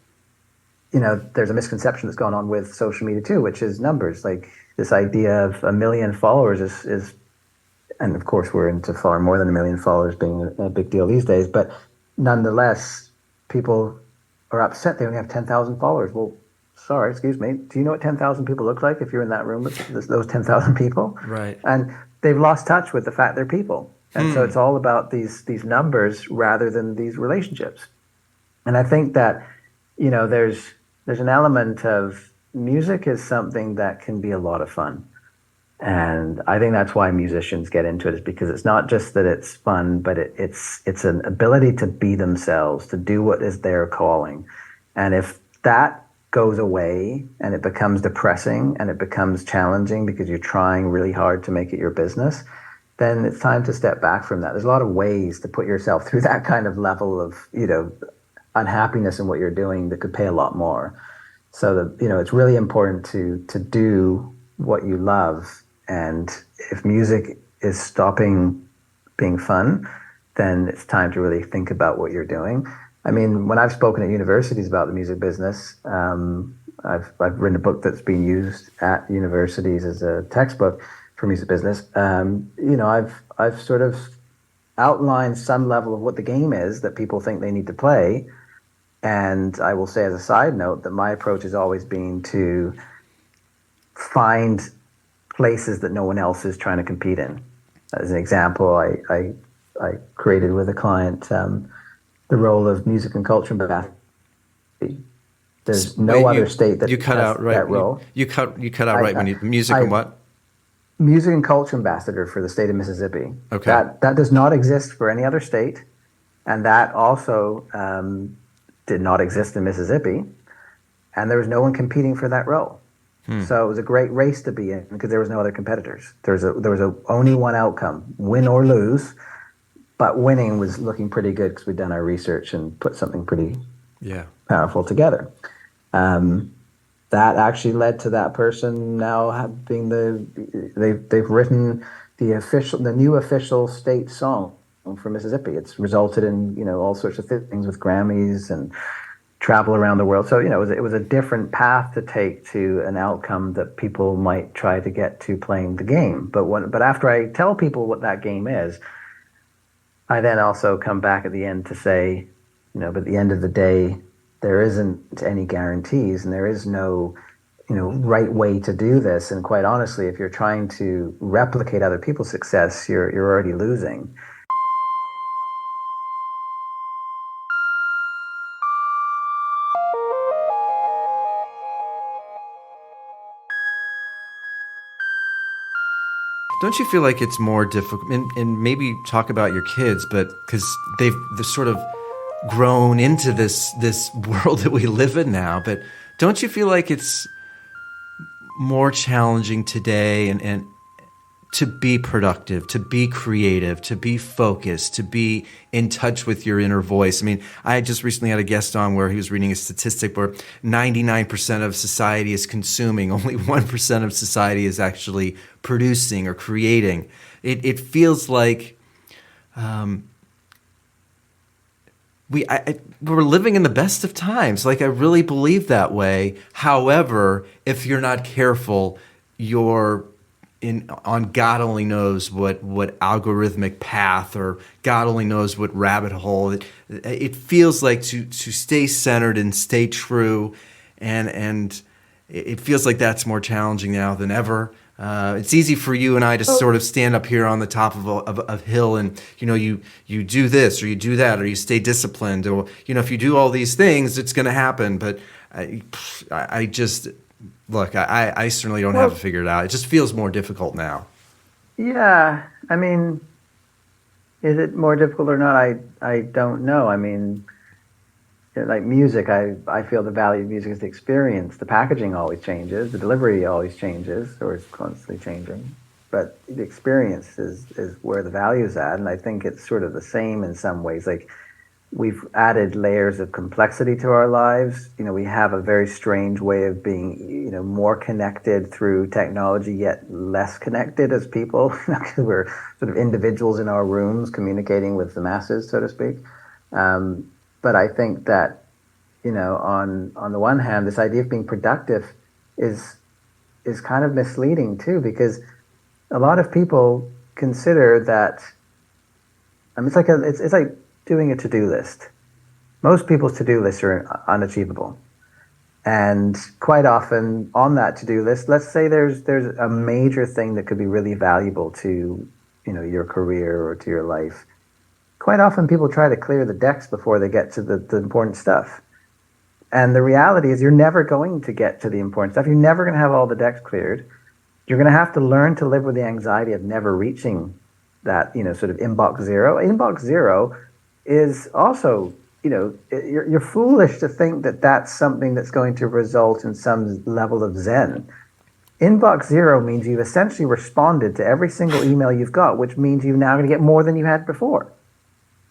S2: there's a misconception that's gone on with social media too, which is numbers. Like this idea of a million followers is and of course we're into far more than a million followers being a big deal these days, but nonetheless, people are upset they only have 10,000 followers. Well, sorry, excuse me. Do you know what 10,000 people look like if you're in that room with those 10,000 people?
S1: Right.
S2: And they've lost touch with the fact they're people. And so it's all about these numbers rather than these relationships. And I think that, there's an element of music is something that can be a lot of fun. And I think that's why musicians get into it, is because it's not just that it's fun, but it's an ability to be themselves, to do what is their calling. And if that goes away and it becomes depressing and it becomes challenging because you're trying really hard to make it your business, then it's time to step back from that. There's a lot of ways to put yourself through that kind of level of, unhappiness in what you're doing that could pay a lot more. So that, it's really important to do what you love. And if music is stopping being fun, then it's time to really think about what you're doing. I mean, when I've spoken at universities about the music business, I've written a book that's been used at universities as a textbook for music business. I've sort of outlined some level of what the game is that people think they need to play. And I will say as a side note that my approach has always been to find places that no one else is trying to compete in. As an example, I created with a client the role of music and culture ambassador. There's no other state that
S1: you cut
S2: has
S1: out right.
S2: that role.
S1: You cut out right when you music and what?
S2: Music and culture ambassador for the state of Mississippi.
S1: Okay.
S2: That does not exist for any other state, and that also did not exist in Mississippi, and there was no one competing for that role. So it was a great race to be in because there was no other competitors. There was only one outcome, win or lose, but winning was looking pretty good because we'd done our research and put something pretty powerful together. That actually led to that person now having they've written the new official state song for Mississippi. It's resulted in all sorts of things with Grammys and travel around the world. So it was a different path to take to an outcome that people might try to get to playing the game. But after I tell people what that game is, I then also come back at the end to say, but at the end of the day, there isn't any guarantees and there is no right way to do this. And quite honestly, if you're trying to replicate other people's success, you're already losing.
S1: Don't you feel like it's more difficult, and maybe talk about your kids, but because they've sort of grown into this world that we live in now, but don't you feel like it's more challenging today and to be productive, to be creative, to be focused, to be in touch with your inner voice? I mean, I just recently had a guest on where he was reading a statistic where 99% of society is consuming, only 1% of society is actually producing or creating. It feels like we're living in the best of times. Like, I really believe that way. However, if you're not careful, you're in on God only knows what algorithmic path, or God only knows what rabbit hole. It feels like to stay centered and stay true, and it feels like that's more challenging now than ever. It's easy for you and I to
S2: Well,
S1: sort of stand up here on the top of a hill, and you do this or you do that, or you stay disciplined, or if you do all these things, it's going to happen. But I just look, I certainly don't have it
S2: well,
S1: figured out. It just feels more difficult now.
S2: yeah. I mean, is it more difficult or not? I don't know. I mean, like music, I feel the value of music is the experience. The packaging always changes, the delivery always changes, or is constantly changing. But the experience is where the value is at, and I think it's sort of the same in some ways. Like we've added layers of complexity to our lives. We have a very strange way of being, more connected through technology, yet less connected as people, because we're sort of individuals in our rooms communicating with the masses, so to speak. But I think that, on the one hand, this idea of being productive is is kind of misleading too, because a lot of people consider that. I mean, it's like doing a to-do list. Most people's to-do lists are unachievable. And quite often on that to-do list, let's say there's a major thing that could be really valuable to, your career or to your life. Quite often people try to clear the decks before they get to the important stuff. And the reality is you're never going to get to the important stuff. You're never going to have all the decks cleared. You're going to have to learn to live with the anxiety of never reaching that, sort of inbox zero. Inbox zero is also, you're foolish to think that that's something that's going to result in some level of zen. Inbox zero means you've essentially responded to every single email you've got, which means you're now going to get more than you had before,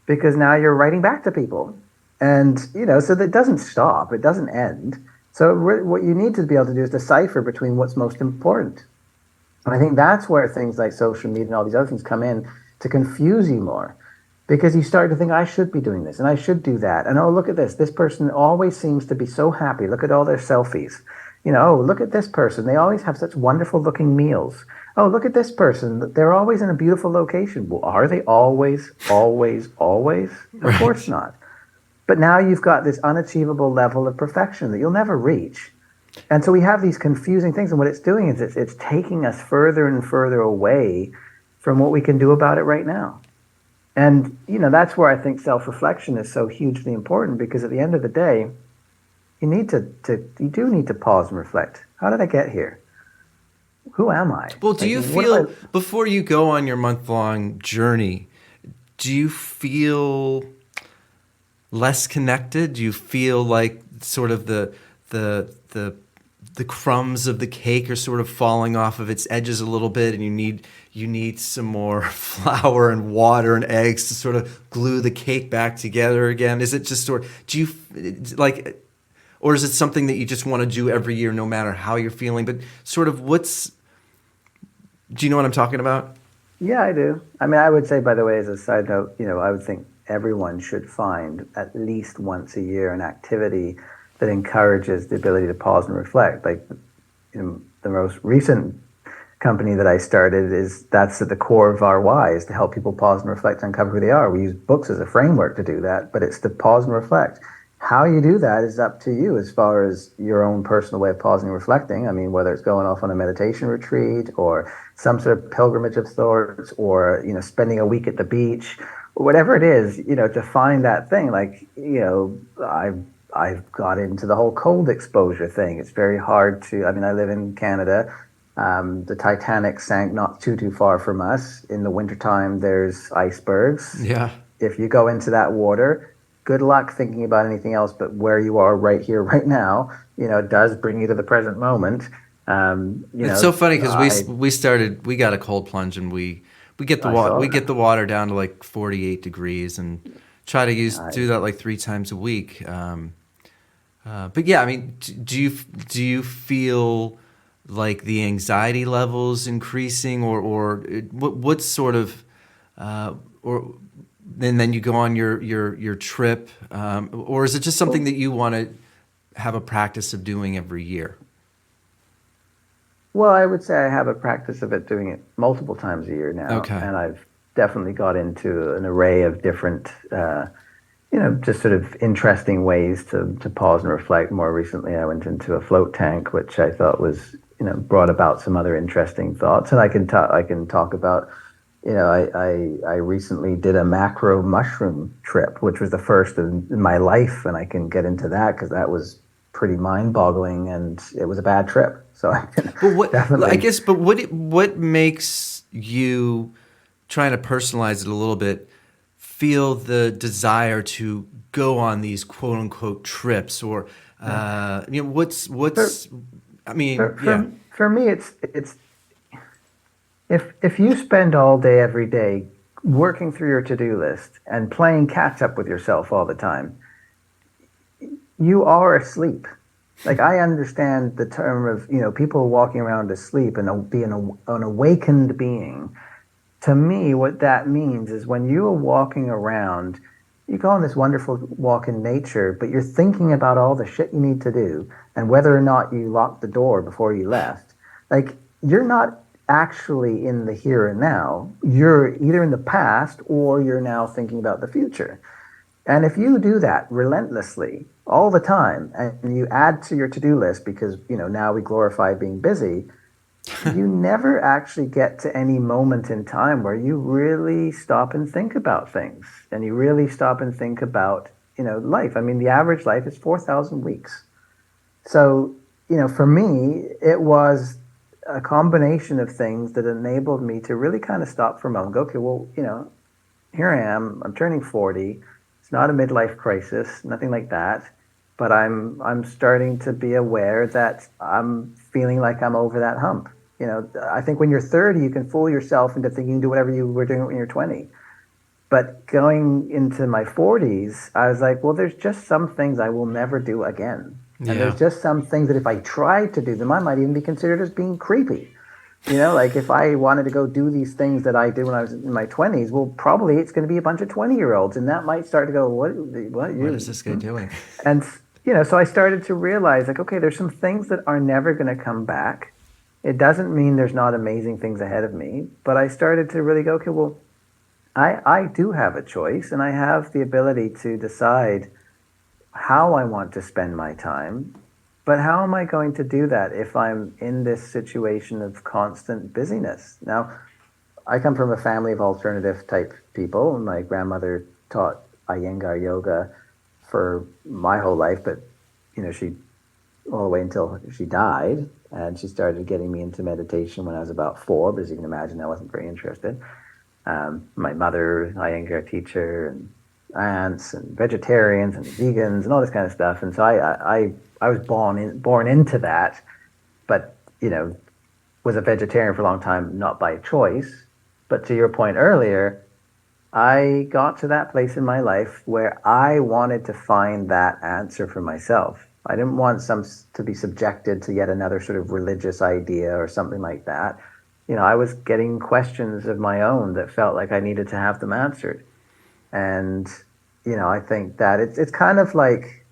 S2: because now you're writing back to people. And, so that doesn't stop, it doesn't end. So what you need to be able to do is decipher between what's most important. And I think that's where things like social media and all these other things come in to confuse you more, because you start to think, I should be doing this and I should do that. And oh, look at this. This person always seems to be so happy. Look at all their selfies. Oh, look at this person. They always have such wonderful looking meals. Oh, look at this person. They're always in a beautiful location. Well, are they always, always, always? Of course
S1: Right.
S2: not. But now you've got this unachievable level of perfection that you'll never reach. And so we have these confusing things, and what it's doing is it's taking us further and further away from what we can do about it right now. And that's where I think self-reflection is so hugely important, because at the end of the day, you do need to pause and reflect. How did I get here? Who am I?
S1: Well, do
S2: Like,
S1: you
S2: what am
S1: feel, before you go on your month-long journey, do you feel less connected? Do you feel like sort of the crumbs of the cake are sort of falling off of its edges a little bit, and you need some more flour and water and eggs to sort of glue the cake back together again? Is it just, or do you like, or is it something that you just want to do every year, no matter how you're feeling? But sort of do you know what I'm talking about?
S2: Yeah, I do. I mean, I would say, by the way, as a side note, I would think everyone should find at least once a year an activity that encourages the ability to pause and reflect. Like, the most recent company that I started, that's at the core of our why, is to help people pause and reflect and uncover who they are. We use books as a framework to do that, but it's to pause and reflect. How you do that is up to you, as far as your own personal way of pausing and reflecting. I mean, whether it's going off on a meditation retreat or some sort of pilgrimage of sorts, or spending a week at the beach, whatever it is, to find that thing. Like, I've got into the whole cold exposure thing. It's very hard to. I mean, I live in Canada. The Titanic sank not too far from us. In the wintertime, there's icebergs.
S1: Yeah.
S2: If you go into that water, good luck thinking about anything else but where you are right here, right now. It does bring you to the present moment.
S1: It's so funny because
S2: I
S1: we got a cold plunge, and we get the
S2: I
S1: water
S2: saw
S1: we get
S2: that.
S1: the water down to like 48 degrees, and try to
S2: I
S1: do that like 3 times a week. But yeah, I mean, do you feel like the anxiety levels increasing, or what sort of or and then you go on your trip, or is it just something
S2: well,
S1: that you want to have a practice of doing every year?
S2: Well, I would say I have a practice of it doing it multiple times a year now,
S1: Okay.
S2: and I've definitely got into an array of different, just sort of interesting ways to pause and reflect. More recently, I went into a float tank, which I thought was, brought about some other interesting thoughts, and I can talk about. I recently did a macro mushroom trip, which was the first in my life, and I can get into that because that was pretty mind-boggling, and it was a bad trip. So I can
S1: But what I
S2: definitely.
S1: guess, but what makes you, trying to personalize it a little bit, feel the desire to go on these quote unquote trips, or
S2: Yeah. For
S1: what's I mean,
S2: for
S1: yeah.
S2: for for me, it's if you spend all day every day working through your to-do list and playing catch up with yourself all the time, you are asleep. Like I understand the term of, people walking around asleep and being an awakened being. To me, what that means is when you are walking around, you go on this wonderful walk in nature, but you're thinking about all the shit you need to do and whether or not you locked the door before you left. Like, you're not actually in the here and now. You're either in the past or you're now thinking about the future. And if you do that relentlessly all the time and you add to your to-do list because, now we glorify being busy, you never actually get to any moment in time where you really stop and think about things and you really stop and think about, life. I mean, the average life is 4,000 weeks. So, for me, it was a combination of things that enabled me to really kind of stop for a moment, go, okay, well, here I am, I'm turning 40. It's not a midlife crisis, nothing like that. But I'm starting to be aware that I'm feeling like I'm over that hump. I think when you're 30, you can fool yourself into thinking you can do whatever you were doing when you're 20. But going into my 40s, I was like, well, there's just some things I will never do again. And there's
S1: Yeah.
S2: just some things that if I tried to do them, I might even be considered as being creepy. Like if I wanted to go do these things that I did when I was in my 20s, well, probably it's going to be a bunch of 20-year-olds, and that might start to go, what
S1: What is
S2: you?
S1: this guy
S2: Hmm?
S1: doing?
S2: And, so I started to realize, like, okay, there's some things that are never going to come back. It doesn't mean there's not amazing things ahead of me, but I started to really go, okay, well, I do have a choice, and I have the ability to decide how I want to spend my time. But how am I going to do that if I'm in this situation of constant busyness? Now, I come from a family of alternative type people. My grandmother taught Iyengar yoga for my whole life, but she all the way until she died, and she started getting me into meditation when I was about 4. But as you can imagine, I wasn't very interested. My mother, Iyengar teacher, and aunts, and vegetarians, and vegans, and all this kind of stuff. And so I was born into that, but was a vegetarian for a long time, not by choice. But to your point earlier, I got to that place in my life where I wanted to find that answer for myself. I didn't want to be subjected to yet another sort of religious idea or something like that. I was getting questions of my own that felt like I needed to have them answered. And I think that it's kind of like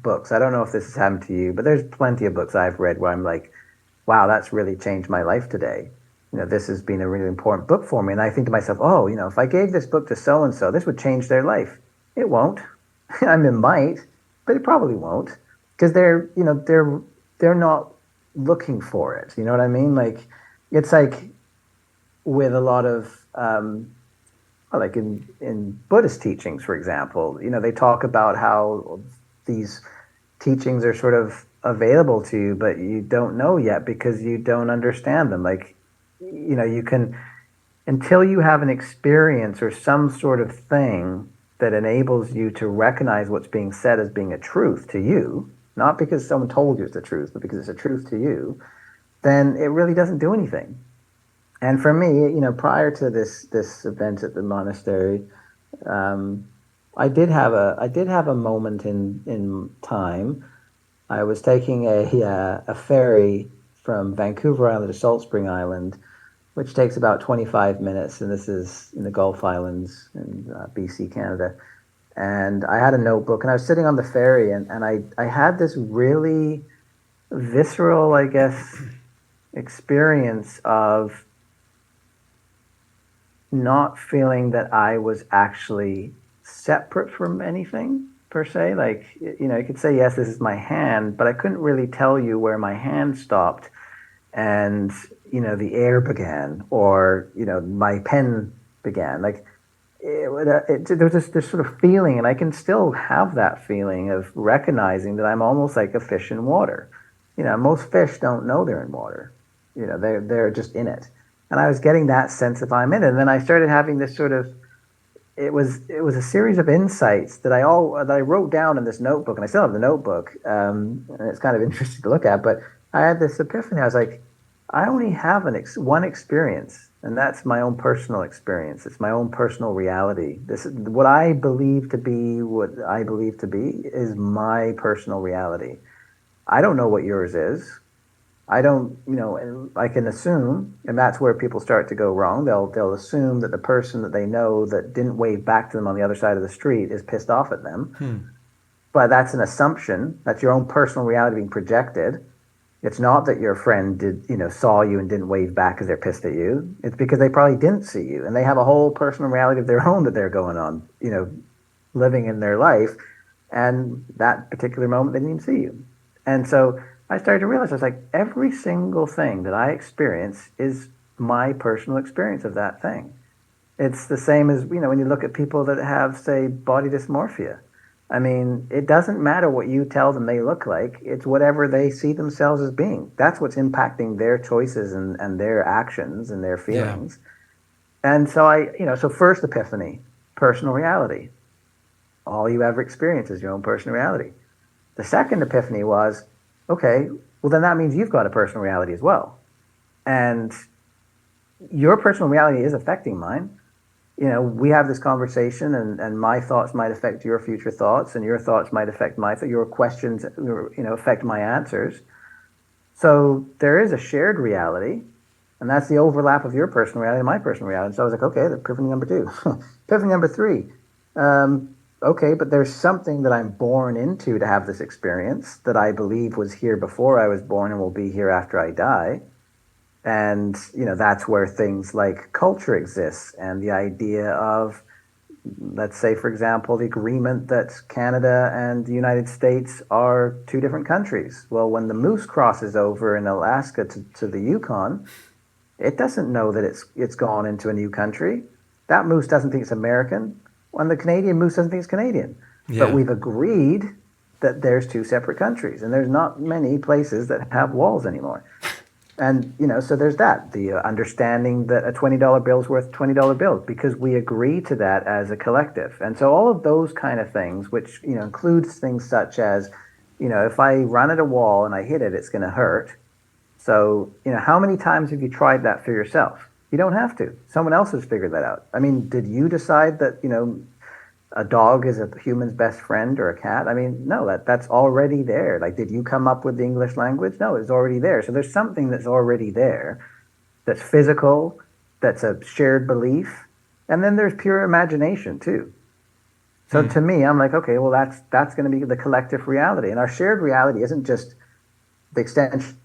S2: books. I don't know if this has happened to you, but there's plenty of books I've read where I'm like, wow, that's really changed my life today. This has been a really important book for me. And I think to myself, oh, if I gave this book to so and so, this would change their life. It won't. I mean, it might, but it probably won't because they're not looking for it. You know what I mean? Like, it's like with a lot of well, like in Buddhist teachings, for example, they talk about how these teachings are sort of available to you, but you don't know yet because you don't understand them. Like, you can, until you have an experience or some sort of thing that enables you to recognize what's being said as being a truth to you, not because someone told you it's the truth, but because it's a truth to you, then it really doesn't do anything. And for me, prior to this event at the monastery, um, I did have a moment in time. I was taking a ferry from Vancouver Island to Salt Spring Island, which takes about 25 minutes, and this is in the Gulf Islands in BC, Canada. And I had a notebook, and I was sitting on the ferry, and I had this really visceral, I guess, experience of not feeling that I was actually separate from anything per se. Like, you could say, yes, this is my hand, but I couldn't really tell you where my hand stopped and, the air began, or, my pen began. Like, there was this sort of feeling, and I can still have that feeling of recognizing that I'm almost like a fish in water. Most fish don't know they're in water. They're just in it. And I was getting that sense of I'm in it. And then I started having this sort of it was a series of insights that I wrote down in this notebook, and I still have the notebook. And it's kind of interesting to look at. But I had this epiphany. I was like, I only have one experience, and that's my own personal experience. It's my own personal reality. This is what I believe to be. What I believe to be is my personal reality. I don't know what yours is. I don't, and I can assume, and that's where people start to go wrong. They'll assume that the person that they know that didn't wave back to them on the other side of the street is pissed off at them. But that's an assumption. That's your own personal reality being projected. It's not that your friend saw you and didn't wave back because they're pissed at you. It's because they probably didn't see you, and they have a whole personal reality of their own that they're going on, living in their life, and that particular moment they didn't even see you. And so I started to realize, I was like, every single thing that I experience is my personal experience of that thing. It's the same as, when you look at people that have, say, body dysmorphia. I mean, it doesn't matter what you tell them they look like. It's whatever they see themselves as being. That's what's impacting their choices and their actions and their
S1: Yeah.
S2: feelings. And so so first epiphany, personal reality. All you ever experience is your own personal reality. The second epiphany was, okay, well, then that means you've got a personal reality as well. And your personal reality is affecting mine. We have this conversation, and my thoughts might affect your future thoughts, and your thoughts might affect your questions, affect my answers. So there is a shared reality, and that's the overlap of your personal reality and my personal reality. So I was like, okay, epiphany number two. Epiphany number three. Okay, but there's something that I'm born into to have this experience that I believe was here before I was born and will be here after I die. And, that's where things like culture exists, and the idea of, let's say, for example, the agreement that Canada and the United States are two different countries. Well, when the moose crosses over in Alaska to the Yukon, it doesn't know that it's gone into a new country. That moose doesn't think it's American. And the Canadian moose doesn't think it's Canadian. But
S1: Yeah.
S2: we've agreed that there's two separate countries, and there's not many places that have walls anymore. And, so there's that, the understanding that a $20 bill is worth $20 bills because we agree to that as a collective. And so all of those kind of things, which, includes things such as, if I run at a wall and I hit it, it's going to hurt. So, how many times have you tried that for yourself? You don't have to. Someone else has figured that out. I mean, did you decide that, a dog is a human's best friend or a cat? I mean, no, that's already there. Like, did you come up with the English language? No, it's already there. So there's something that's already there that's physical, that's a shared belief. And then there's pure imagination too. So to me, I'm like, okay, well, that's going to be the collective reality. And our shared reality isn't just the extension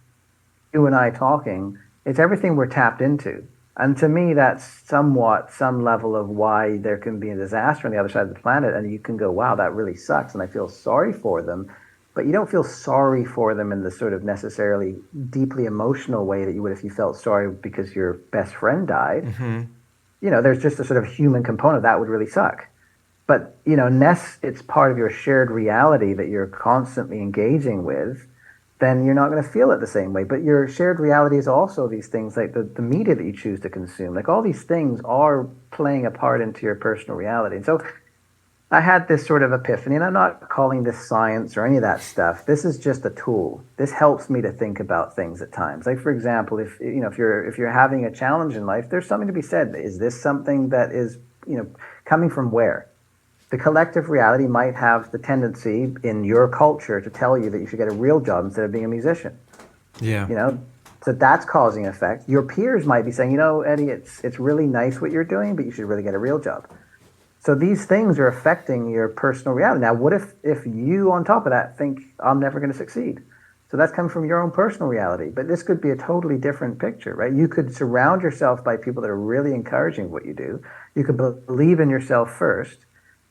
S2: you and I talking, it's everything we're tapped into. And to me, that's somewhat some level of why there can be a disaster on the other side of the planet. And you can go, wow, that really sucks. And I feel sorry for them. But you don't feel sorry for them in the sort of necessarily deeply emotional way that you would if you felt sorry because your best friend died. There's just a sort of human component that would really suck. But, unless it's part of your shared reality that you're constantly engaging with, then you're not going to feel it the same way. But your shared reality is also these things like the media that you choose to consume. Like all these things are playing a part into your personal reality. And so I had this sort of epiphany, and I'm not calling this science or any of that stuff. This is just a tool. This helps me to think about things at times. Like for example, if you're having a challenge in life, there's something to be said. Is this something that is, coming from where? The collective reality might have the tendency in your culture to tell you that you should get a real job instead of being a musician.
S1: Yeah.
S2: So that's causing an effect. Your peers might be saying, Eddie, it's really nice what you're doing, but you should really get a real job. So these things are affecting your personal reality. Now, what if you on top of that think I'm never going to succeed? So that's come from your own personal reality. But this could be a totally different picture, right? You could surround yourself by people that are really encouraging what you do. You could believe in yourself first,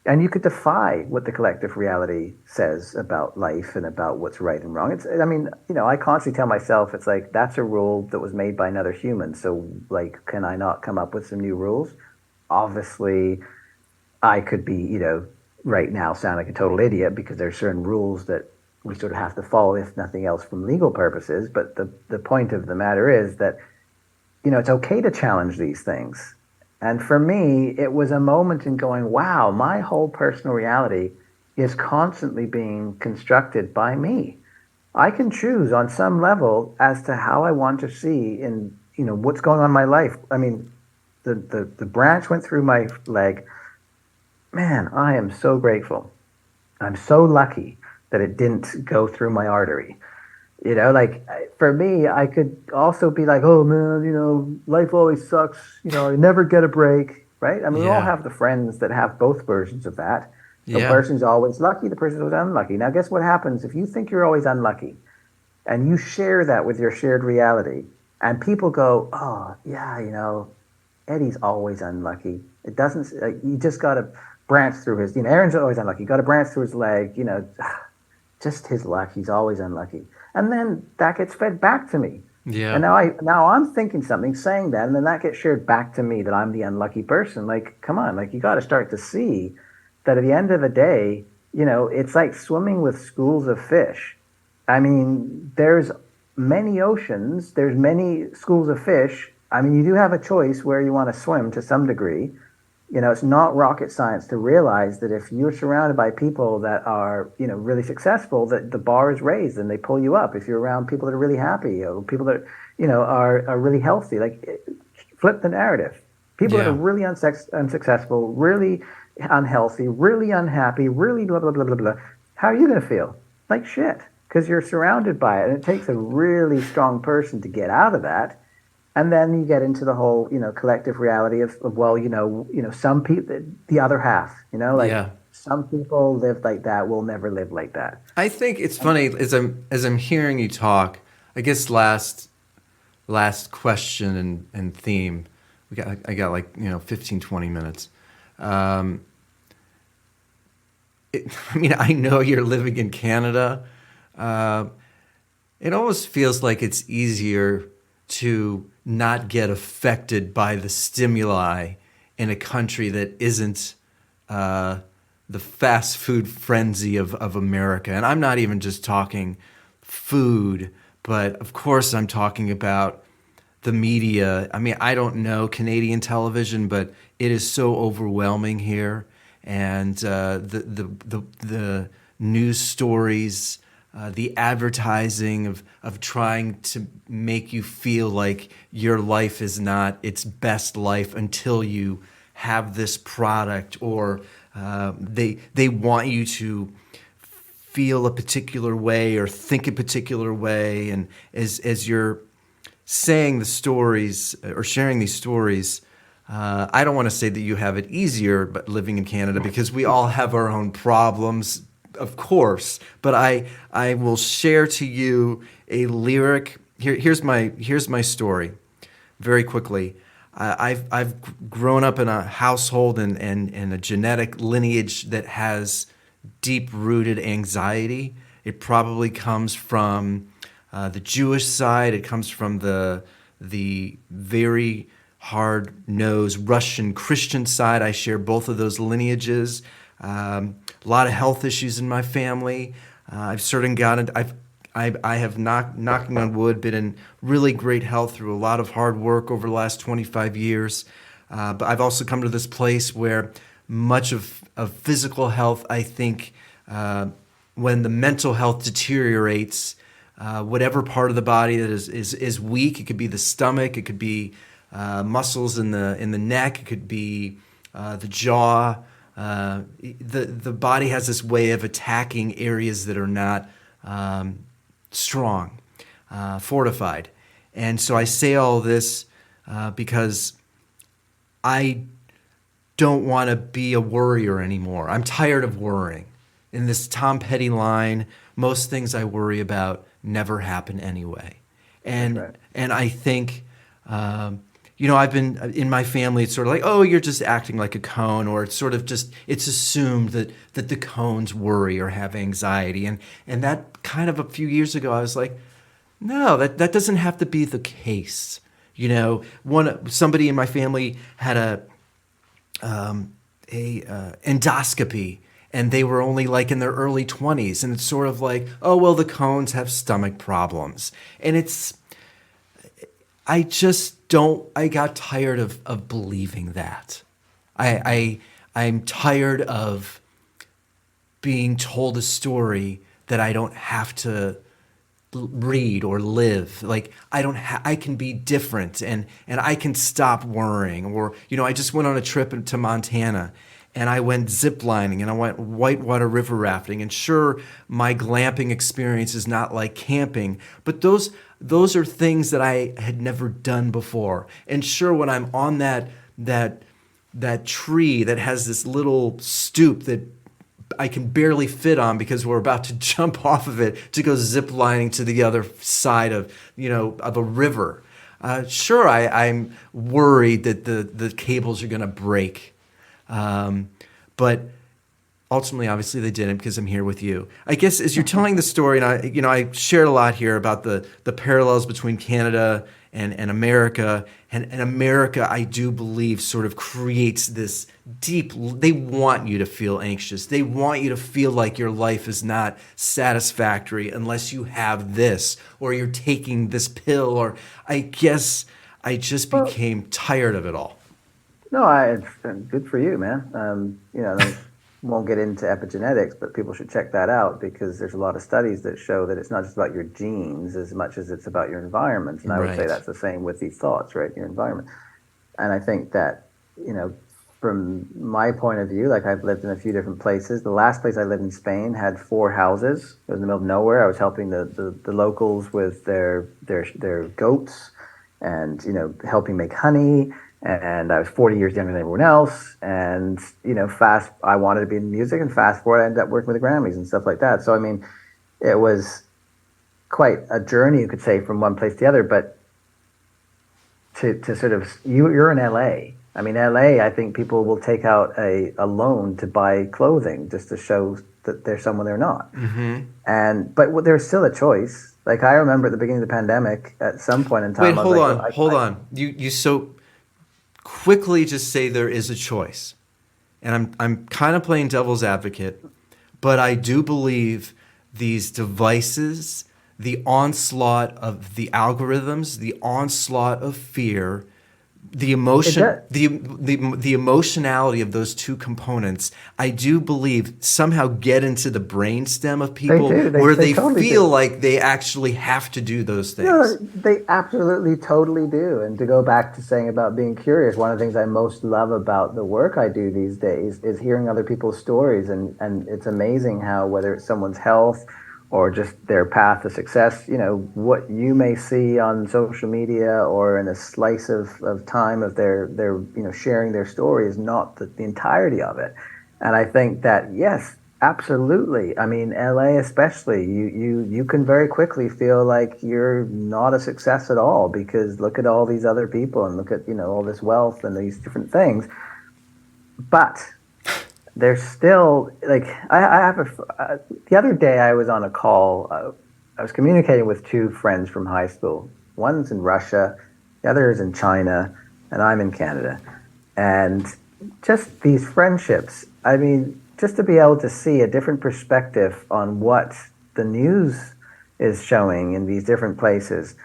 S2: and you could defy what the collective reality says about life and about what's right and wrong. I mean, I constantly tell myself, it's like, that's a rule that was made by another human. So, like, can I not come up with some new rules? Obviously, I could be, right now sound like a total idiot because there's certain rules that we sort of have to follow, if nothing else, from legal purposes. But the point of the matter is that, it's okay to challenge these things. And for me, it was a moment in going, wow, my whole personal reality is constantly being constructed by me. I can choose on some level as to how I want to see in, what's going on in my life. I mean, the branch went through my leg. Man, I am so grateful. I'm so lucky that it didn't go through my artery. Like for me, I could also be like, oh man, life always sucks. I never get a break, right? I mean, we all
S1: Yeah.
S2: have the friends that have both versions of that. The
S1: Yeah.
S2: person's always lucky, the person's always unlucky. Now, guess what happens if you think you're always unlucky and you share that with your shared reality, and people go, oh, yeah, Eddie's always unlucky. It doesn't, you just got to branch through his, Aaron's always unlucky. You got to branch through his leg, just his luck. He's always unlucky. And then that gets fed back to me. And
S1: Yeah.
S2: now I'm thinking something, saying that, and then that gets shared back to me that I'm the unlucky person. Like, come on, like you got to start to see that at the end of the day, it's like swimming with schools of fish. I mean, there's many oceans, there's many schools of fish. I mean, you do have a choice where you want to swim to some degree. It's not rocket science to realize that if you're surrounded by people that are, really successful, that the bar is raised and they pull you up. If you're around people that are really happy, or people that, are really healthy, like flip the narrative. People that are
S1: Yeah.
S2: really unsuccessful, really unhealthy, really unhappy, really blah, blah, blah, blah, blah. How are you going to feel? Like shit, because you're surrounded by it. And it takes a really strong person to get out of that. And then you get into the whole, collective reality of well, some people, the other half, like
S1: Yeah.
S2: some people live like that, will never live like that.
S1: I think it's funny as I'm hearing you talk. I guess last question and theme. I got like 15 20 minutes. Um, I mean, I know you're living in Canada. Uh, it almost feels like it's easier to not get affected by the stimuli in a country that isn't uh, the fast food frenzy of America. And I'm not even just talking food, but of course I'm talking about the media. I mean, I don't know Canadian television, but it is so overwhelming here, and the news stories, the advertising of trying to make you feel like your life is not its best life until you have this product, or they want you to feel a particular way or think a particular way, and as you're saying the stories or sharing these stories, I don't want to say that you have it easier, but living in Canada, because we all have our own problems, of course. But I will share to you a lyric. Here's my story, very quickly. I've grown up in a household and a genetic lineage that has deep rooted anxiety. It probably comes from the Jewish side. It comes from the very hard nosed Russian Christian side. I share both of those lineages. A lot of health issues in my family. I've certain gotten. I have knocking on wood, been in really great health through a lot of hard work over the last 25 years. But I've also come to this place where much of physical health, I think, when the mental health deteriorates, whatever part of the body that is weak, it could be the stomach, it could be muscles in the neck, it could be the jaw. The body has this way of attacking areas that are not strong, fortified. And so I say all this because I don't want to be a worrier anymore. I'm tired of worrying. In this Tom Petty line, most things I worry about never happen anyway.
S2: That's right.
S1: And I think, I've been in my family. It's sort of like, oh, you're just acting like a cone, or it's sort of just it's assumed that the cones worry or have anxiety, and that kind of a few years ago, I was like, no, that doesn't have to be the case. Somebody in my family had a endoscopy, and they were only like in their early 20s, and it's sort of like, oh well, the cones have stomach problems, and I got tired of believing that. I'm tired of being told a story that I don't have to read or live. Like I can be different, and I can stop worrying. Or I just went on a trip to Montana, and I went zip lining, and I went whitewater river rafting. And sure, my glamping experience is not like camping, but those are things that I had never done before. And sure, when I'm on that tree that has this little stoop that I can barely fit on because we're about to jump off of it to go zip lining to the other side of a river. Sure, I'm worried that the cables are going to break, but ultimately, obviously, they didn't, because I'm here with you. I guess as you're telling the story, and I shared a lot here about the parallels between Canada and America. And America, I do believe, sort of creates this deep, they want you to feel anxious. They want you to feel like your life is not satisfactory unless you have this, or you're taking this pill, or I guess I just
S2: Well,
S1: became tired of it all.
S2: no, it's good for you, man. I won't get into epigenetics, but people should check that out because there's a lot of studies that show that it's not just about your genes as much as it's about your environment. And I would say
S1: Right.
S2: that's the same with these thoughts, right? Your environment. And I think that, you know, from my point of view, like I've lived in a few different places. The last place I lived in Spain had 4 houses. It was in the middle of nowhere. I was helping the locals with their goats and, helping make honey. And I was 40 years younger than everyone else. And, I wanted to be in music, and fast forward, I ended up working with the Grammys and stuff like that. So, I mean, it was quite a journey, you could say, from one place to the other. But to sort of you're in LA. I mean, LA. I think people will take out a loan to buy clothing just to show that they're someone they're not. And but there's still a choice. Like I remember at the beginning of the pandemic, at some point in
S1: Wait,
S2: time, I was
S1: hold
S2: like,
S1: on, hold on. You so quickly just say there is a choice. And I'm kind of playing devil's advocate, but I do believe these devices, the onslaught of the algorithms, the onslaught of fear, the
S2: it
S1: emotion,
S2: does.
S1: the emotionality of those two components, I do believe somehow get into the brainstem of
S2: They
S1: people
S2: do.
S1: where
S2: They
S1: they
S2: totally
S1: feel
S2: do.
S1: like they actually have to do those
S2: No,
S1: things.
S2: they absolutely totally do. And to go back to saying about being curious, one of the things I most love about the work I do these days is hearing other people's stories. And it's amazing how, whether it's someone's health or just their path to success, what you may see on social media or in a slice of time of their sharing their story is not the entirety of it. And I think that, yes, absolutely. I mean, LA especially, you can very quickly feel like you're not a success at all because look at all these other people and look at, all this wealth and these different things. But there's still like I have the other day I was on a call. I was communicating with 2 friends from high school. One's in Russia, the other is in China, and I'm in Canada. And just these friendships, I mean, just to be able to see a different perspective on what the news is showing in these different places,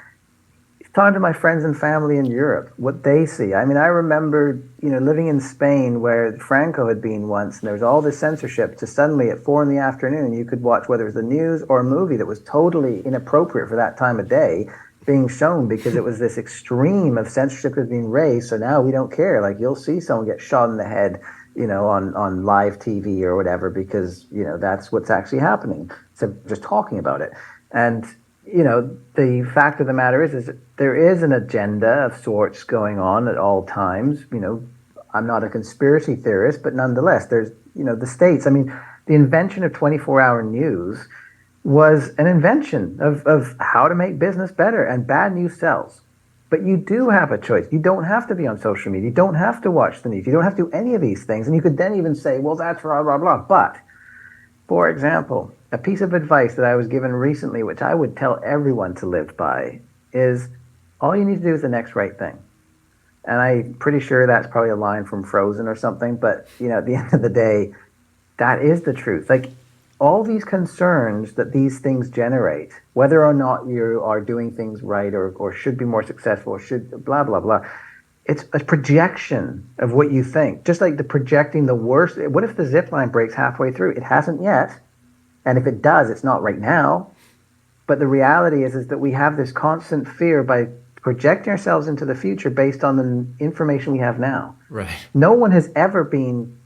S2: talking to my friends and family in Europe, what they see. I mean, I remember, living in Spain where Franco had been once, and there was all this censorship. To suddenly at 4 in the afternoon, you could watch whether it was the news or a movie that was totally inappropriate for that time of day being shown because it was this extreme of censorship that was being raised. So now we don't care. Like you'll see someone get shot in the head, on live TV or whatever because that's what's actually happening. So just talking about it, and the fact of the matter is that there is an agenda of sorts going on at all times. I'm not a conspiracy theorist, but nonetheless, there's, the states. I mean, the invention of 24-hour news was an invention of how to make business better, and bad news sells. But you do have a choice. You don't have to be on social media. You don't have to watch the news. You don't have to do any of these things. And you could then even say, well, that's blah, blah, blah. But, for example, a piece of advice that I was given recently, which I would tell everyone to live by, is all you need to do is the next right thing. And I'm pretty sure that's probably a line from Frozen or something. But, at the end of the day, that is the truth. Like, all these concerns that these things generate, whether or not you are doing things right or should be more successful or should blah, blah, blah, it's a projection of what you think. Just like the projecting the worst. What if the zip line breaks halfway through? It hasn't yet. And if it does, it's not right now. But the reality is that we have this constant fear by projecting ourselves into the future based on the information we have now.
S1: Right.
S2: No one has ever been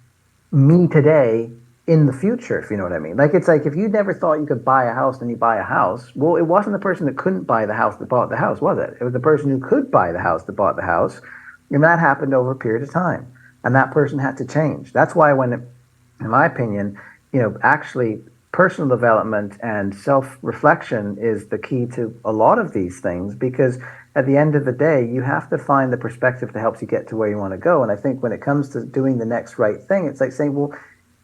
S2: me today in the future, if you know what I mean. Like, it's like if you never thought you could buy a house, then you buy a house. Well, it wasn't the person that couldn't buy the house that bought the house, was it? It was the person who could buy the house that bought the house. And that happened over a period of time. And that person had to change. That's why in my opinion, actually personal development and self-reflection is the key to a lot of these things, because at the end of the day, you have to find the perspective that helps you get to where you want to go. And I think when it comes to doing the next right thing, it's like saying, well,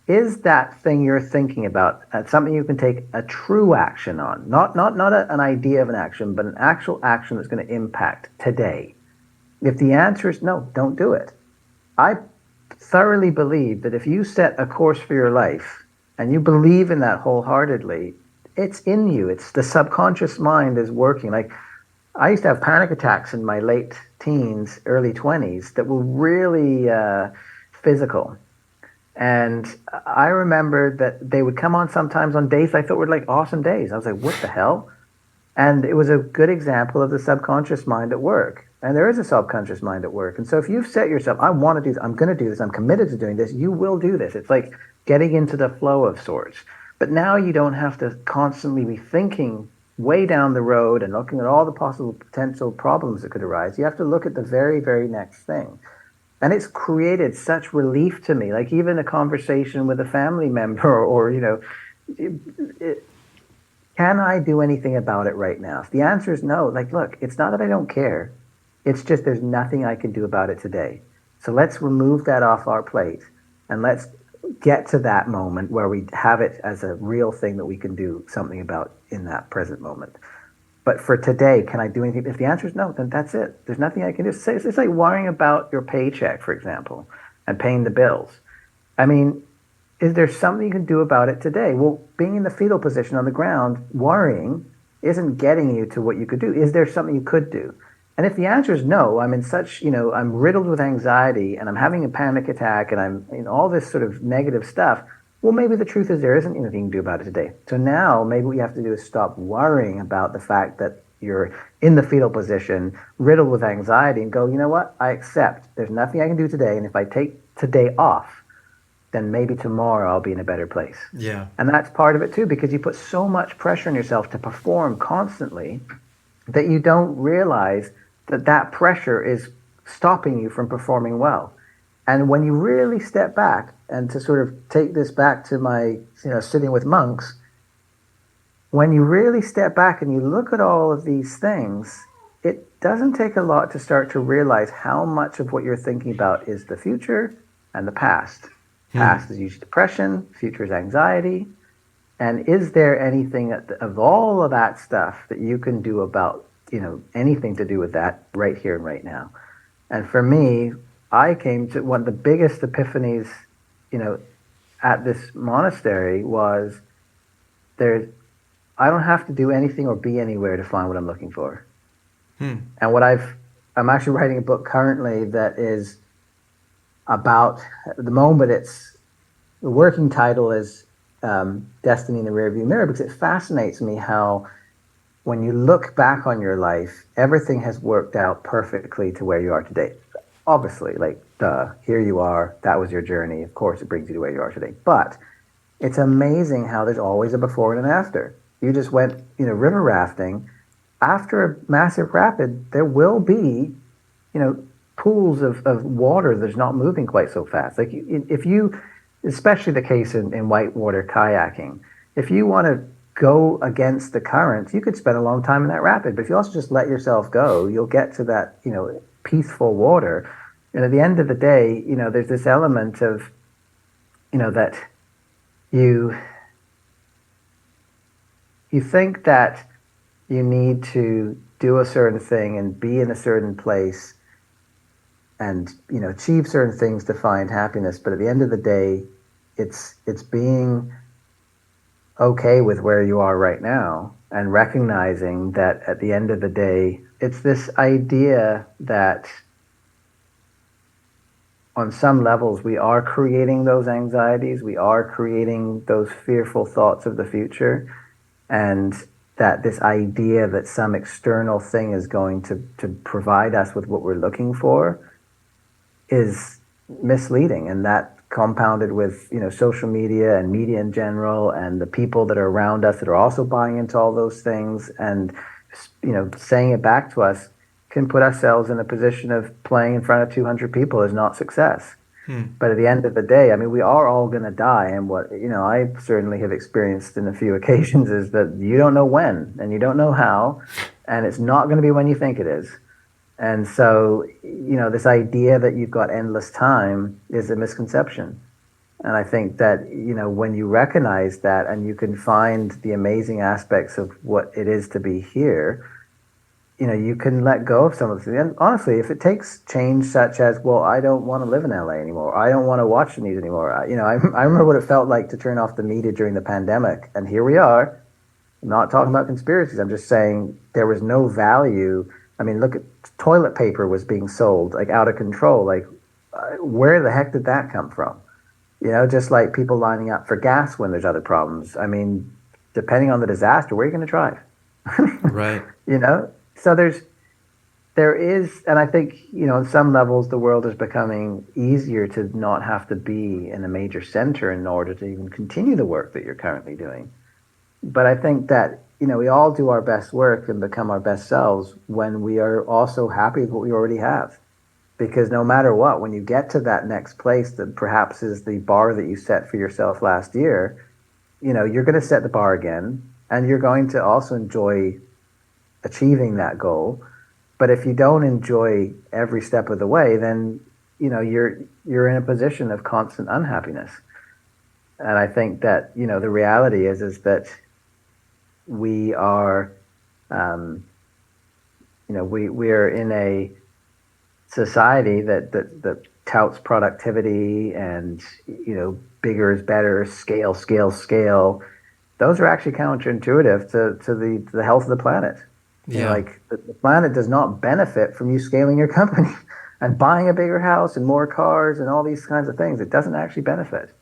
S2: is that thing you're thinking about something you can take a true action on? Not an idea of an action, but an actual action that's going to impact today. If the answer is no, don't do it. I thoroughly believe that if you set a course for your life and you believe in that wholeheartedly, it's in you. It's the subconscious mind is working. Like, I used to have panic attacks in my late teens, early 20s that were really physical. And I remember that they would come on sometimes on days I thought were like awesome days. I was like, what the hell? And it was a good example of the subconscious mind at work. And there is a subconscious mind at work. And so if you've set yourself, I want to do this, I'm going to do this, I'm committed to doing this, you will do this. It's like getting into the flow of sorts. But now you don't have to constantly be thinking way down the road and looking at all the possible potential problems that could arise. You have to look at the very, very next thing. And it's created such relief to me, like even a conversation with a family member or can I do anything about it right now? If the answer is no, like, look, it's not that I don't care. It's just there's nothing I can do about it today. So let's remove that off our plate and let's get to that moment where we have it as a real thing that we can do something about in that present moment. But for today, can I do anything? If the answer is no, then that's it. There's nothing I can do. It's like worrying about your paycheck, for example, and paying the bills. I mean, is there something you can do about it today? Well, being in the fetal position on the ground, worrying, isn't getting you to what you could do. Is there something you could do? And if the answer is no, I'm in such, I'm riddled with anxiety and I'm having a panic attack and I'm in all this sort of negative stuff, well, maybe the truth is there isn't anything you can do about it today. So now maybe what you have to do is stop worrying about the fact that you're in the fetal position, riddled with anxiety, and go, you know what? I accept. There's nothing I can do today. And if I take today off, then maybe tomorrow I'll be in a better place.
S1: Yeah.
S2: And that's part of it too, because you put so much pressure on yourself to perform constantly that you don't realize that pressure is stopping you from performing well. And when you really step back, and to sort of take this back to my, sitting with monks, when you really step back and you look at all of these things, it doesn't take a lot to start to realize how much of what you're thinking about is the future and the past. Past is usually depression, future is anxiety. And is there anything of all of that stuff that you can do about, anything to do with that right here and right now? And for me, I came to one of the biggest epiphanies, at this monastery was I don't have to do anything or be anywhere to find what I'm looking for. And I'm actually writing a book currently that is about, at the moment the working title is Destiny in the Rearview Mirror, because it fascinates me how when you look back on your life, everything has worked out perfectly to where you are today. Obviously, here you are, that was your journey. Of course, it brings you to where you are today. But it's amazing how there's always a before and an after. You just went, river rafting. After a massive rapid, there will be, pools of water that's not moving quite so fast. Like if you, especially the case in whitewater kayaking, if you want to go against the current, you could spend a long time in that rapid. But if you also just let yourself go, you'll get to that, peaceful water. And at the end of the day, there's this element of, that you you think that you need to do a certain thing and be in a certain place and achieve certain things to find happiness. But at the end of the day, it's being okay with where you are right now and recognizing that at the end of the day, it's this idea that on some levels we are creating those anxieties, we are creating those fearful thoughts of the future, and that this idea that some external thing is going to provide us with what we're looking for is misleading. And that compounded with social media and media in general and the people that are around us that are also buying into all those things and saying it back to us can put ourselves in a position of playing in front of 200 people is not success. But at the end of the day, I mean, we are all going to die. And what, I certainly have experienced in a few occasions is that you don't know when and you don't know how, and it's not going to be when you think it is. And so, this idea that you've got endless time is a misconception. And I think that, when you recognize that and you can find the amazing aspects of what it is to be here, you can let go of some of the. And honestly, if it takes change such as, well, I don't want to live in LA anymore. I don't want to watch the news anymore. I remember what it felt like to turn off the media during the pandemic. And here we are. I'm not talking about conspiracies. I'm just saying there was no value. I mean, look at toilet paper was being sold like out of control. Like, where the heck did that come from? Just like people lining up for gas when there's other problems. I mean, depending on the disaster, where are you going to drive?
S1: Right.
S2: So there is, and I think, on some levels, the world is becoming easier to not have to be in a major center in order to even continue the work that you're currently doing. But I think that, we all do our best work and become our best selves when we are also happy with what we already have. Because no matter what, when you get to that next place that perhaps is the bar that you set for yourself last year, you're going to set the bar again, and you're going to also enjoy achieving that goal. But if you don't enjoy every step of the way, then you're in a position of constant unhappiness. And I think that the reality is that we are we're in a society that touts productivity and bigger is better, scale, scale, scale. Those are actually counterintuitive to the health of the planet.
S1: Yeah.
S2: Like the planet does not benefit from you scaling your company and buying a bigger house and more cars and all these kinds of things. It doesn't actually benefit.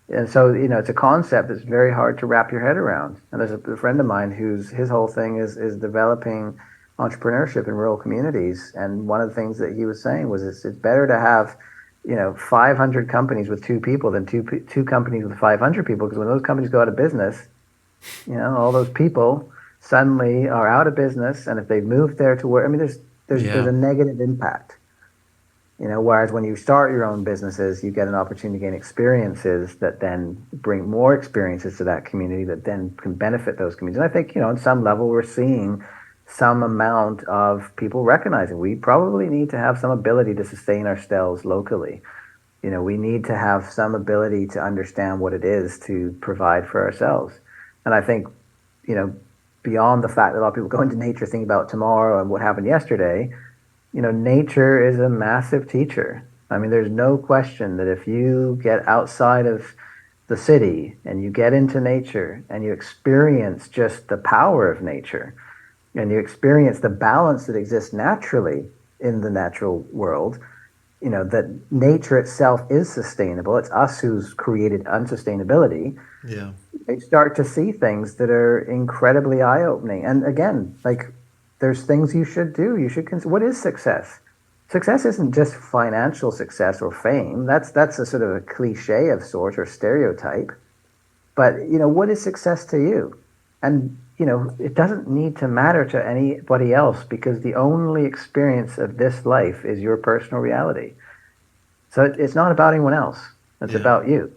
S2: And so, it's a concept that's very hard to wrap your head around. And there's a friend of mine his whole thing is developing entrepreneurship in rural communities. And one of the things that he was saying was it's better to have, 500 companies with two people than two companies with 500 people. Because when those companies go out of business, all those people suddenly are out of business, and if they've moved there to work, I mean, there's a negative impact. Whereas when you start your own businesses, you get an opportunity to gain experiences that then bring more experiences to that community that then can benefit those communities. And I think, on some level, we're seeing some amount of people recognizing we probably need to have some ability to sustain ourselves locally. We need to have some ability to understand what it is to provide for ourselves. And I think, beyond the fact that a lot of people go into nature thinking about tomorrow and what happened yesterday, nature is a massive teacher. I mean, there's no question that if you get outside of the city and you get into nature and you experience just the power of nature and you experience the balance that exists naturally in the natural world, that nature itself is sustainable. It's us who's created unsustainability.
S1: Yeah.
S2: They start to see things that are incredibly eye-opening. And again, like, there's things you should do. You should consider, what is success? Success isn't just financial success or fame. That's a sort of a cliche of sorts or stereotype. But, what is success to you? And, it doesn't need to matter to anybody else because the only experience of this life is your personal reality. So it's not about anyone else. It's
S1: Yeah.
S2: about you.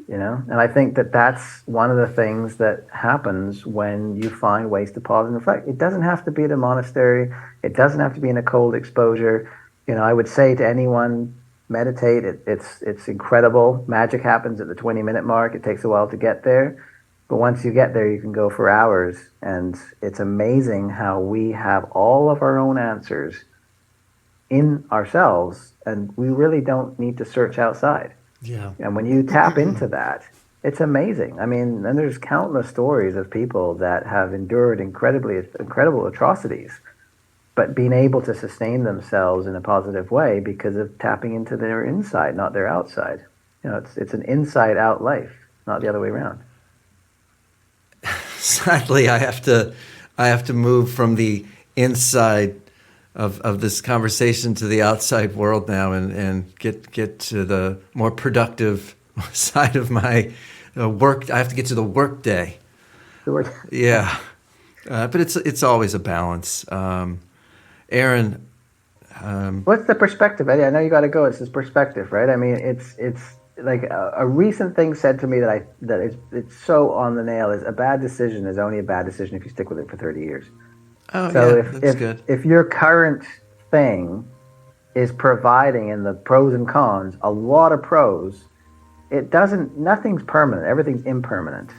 S2: And I think that that's one of the things that happens when you find ways to pause and reflect. It doesn't have to be at a monastery. It doesn't have to be in a cold exposure. I would say to anyone, meditate. It's incredible. Magic happens at the 20-minute mark. It takes a while to get there, but once you get there, you can go for hours. And it's amazing how we have all of our own answers in ourselves, and we really don't need to search outside.
S1: Yeah.
S2: And when you tap into that, it's amazing. I mean, and there's countless stories of people that have endured incredible atrocities, but being able to sustain themselves in a positive way because of tapping into their inside, not their outside. It's an inside-out life, not the other way around.
S1: Sadly, I have to move from the inside of this conversation to the outside world now, and get to the more productive side of my work. I have to get to the work day. Yeah, but it's always a balance. Aaron,
S2: what's the perspective, Eddie? I know you got to go. It's this perspective, right? I mean, it's like a recent thing said to me that it's so on the nail is a bad decision is only a bad decision if you stick with it for 30 years.
S1: Oh,
S2: so
S1: yeah, that's good.
S2: If your current thing is providing in the pros and cons a lot of pros, nothing's permanent. Everything's impermanent.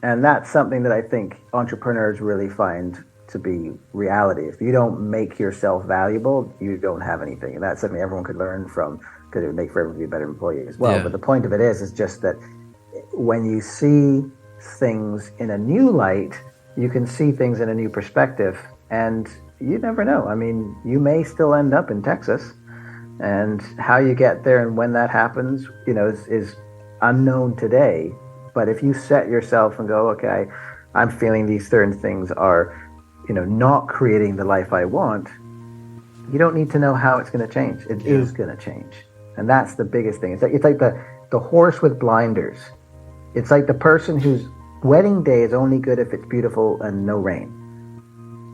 S2: And that's something that I think entrepreneurs really find to be reality. If you don't make yourself valuable, you don't have anything. And that's something everyone could learn from, because it would make for everyone to be a better employee as well.
S1: Yeah.
S2: But the point of it is just that when you see things in a new light, you can see things in a new perspective. And you never know. I mean, you may still end up in Texas, and how you get there and when that happens, is unknown today. But if you set yourself and go, okay, I'm feeling these certain things are, not creating the life I want, you don't need to know how it's going to change. It is going to change. And that's the biggest thing. It's like the horse with blinders. It's like the person whose wedding day is only good if it's beautiful and no rain.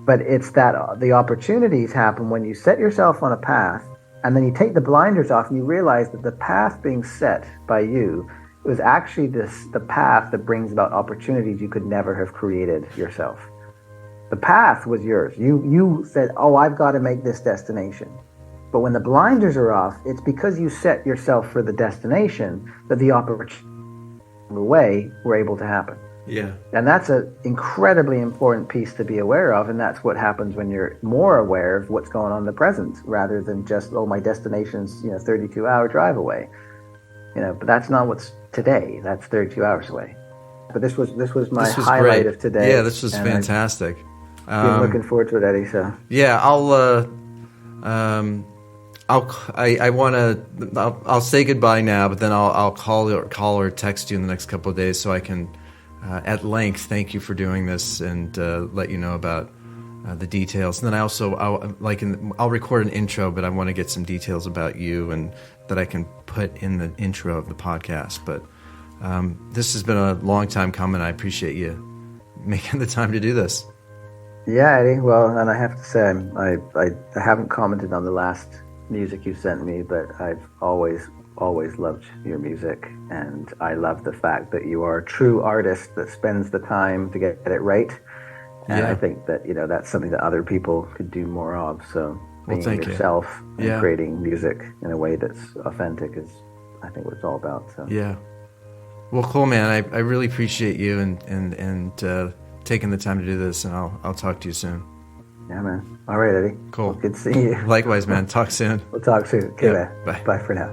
S2: But it's that the opportunities happen when you set yourself on a path, and then you take the blinders off and you realize that the path being set by you was actually the path that brings about opportunities you could never have created yourself. The path was yours. You said, oh, I've got to make this destination. But when the blinders are off, it's because you set yourself for the destination that the opportunities the way were able to happen.
S1: Yeah.
S2: And that's an incredibly important piece to be aware of, and that's what happens when you're more aware of what's going on in the present, rather than just, oh, my destination's 32-hour drive away. But that's not what's today. That's 32 hours away. But this was my highlight of today.
S1: Yeah, this was fantastic.
S2: I'm looking forward to it, Eddie. So
S1: yeah, I'll say goodbye now, but then I'll call or text you in the next couple of days so I can at length thank you for doing this and let you know about the details. And then I'll record an intro, but I want to get some details about you and that I can put in the intro of the podcast. But this has been a long time coming. I appreciate you making the time to do this.
S2: Yeah, Eddie. Well, and I have to say, I haven't commented on the last music you sent me, but I've always loved your music, and I love the fact that you are a true artist that spends the time to get it right. And I think that that's something that other people could do more of. So being yourself and creating music in a way that's authentic is, I think, what it's all about. So
S1: yeah. Well, cool, man. I really appreciate you and taking the time to do this, and I'll talk to you soon.
S2: Yeah, man. All right, Eddie.
S1: Cool.
S2: Well, good seeing you.
S1: Likewise, man. Talk soon.
S2: We'll talk soon. Okay, man.
S1: Bye.
S2: Bye for now.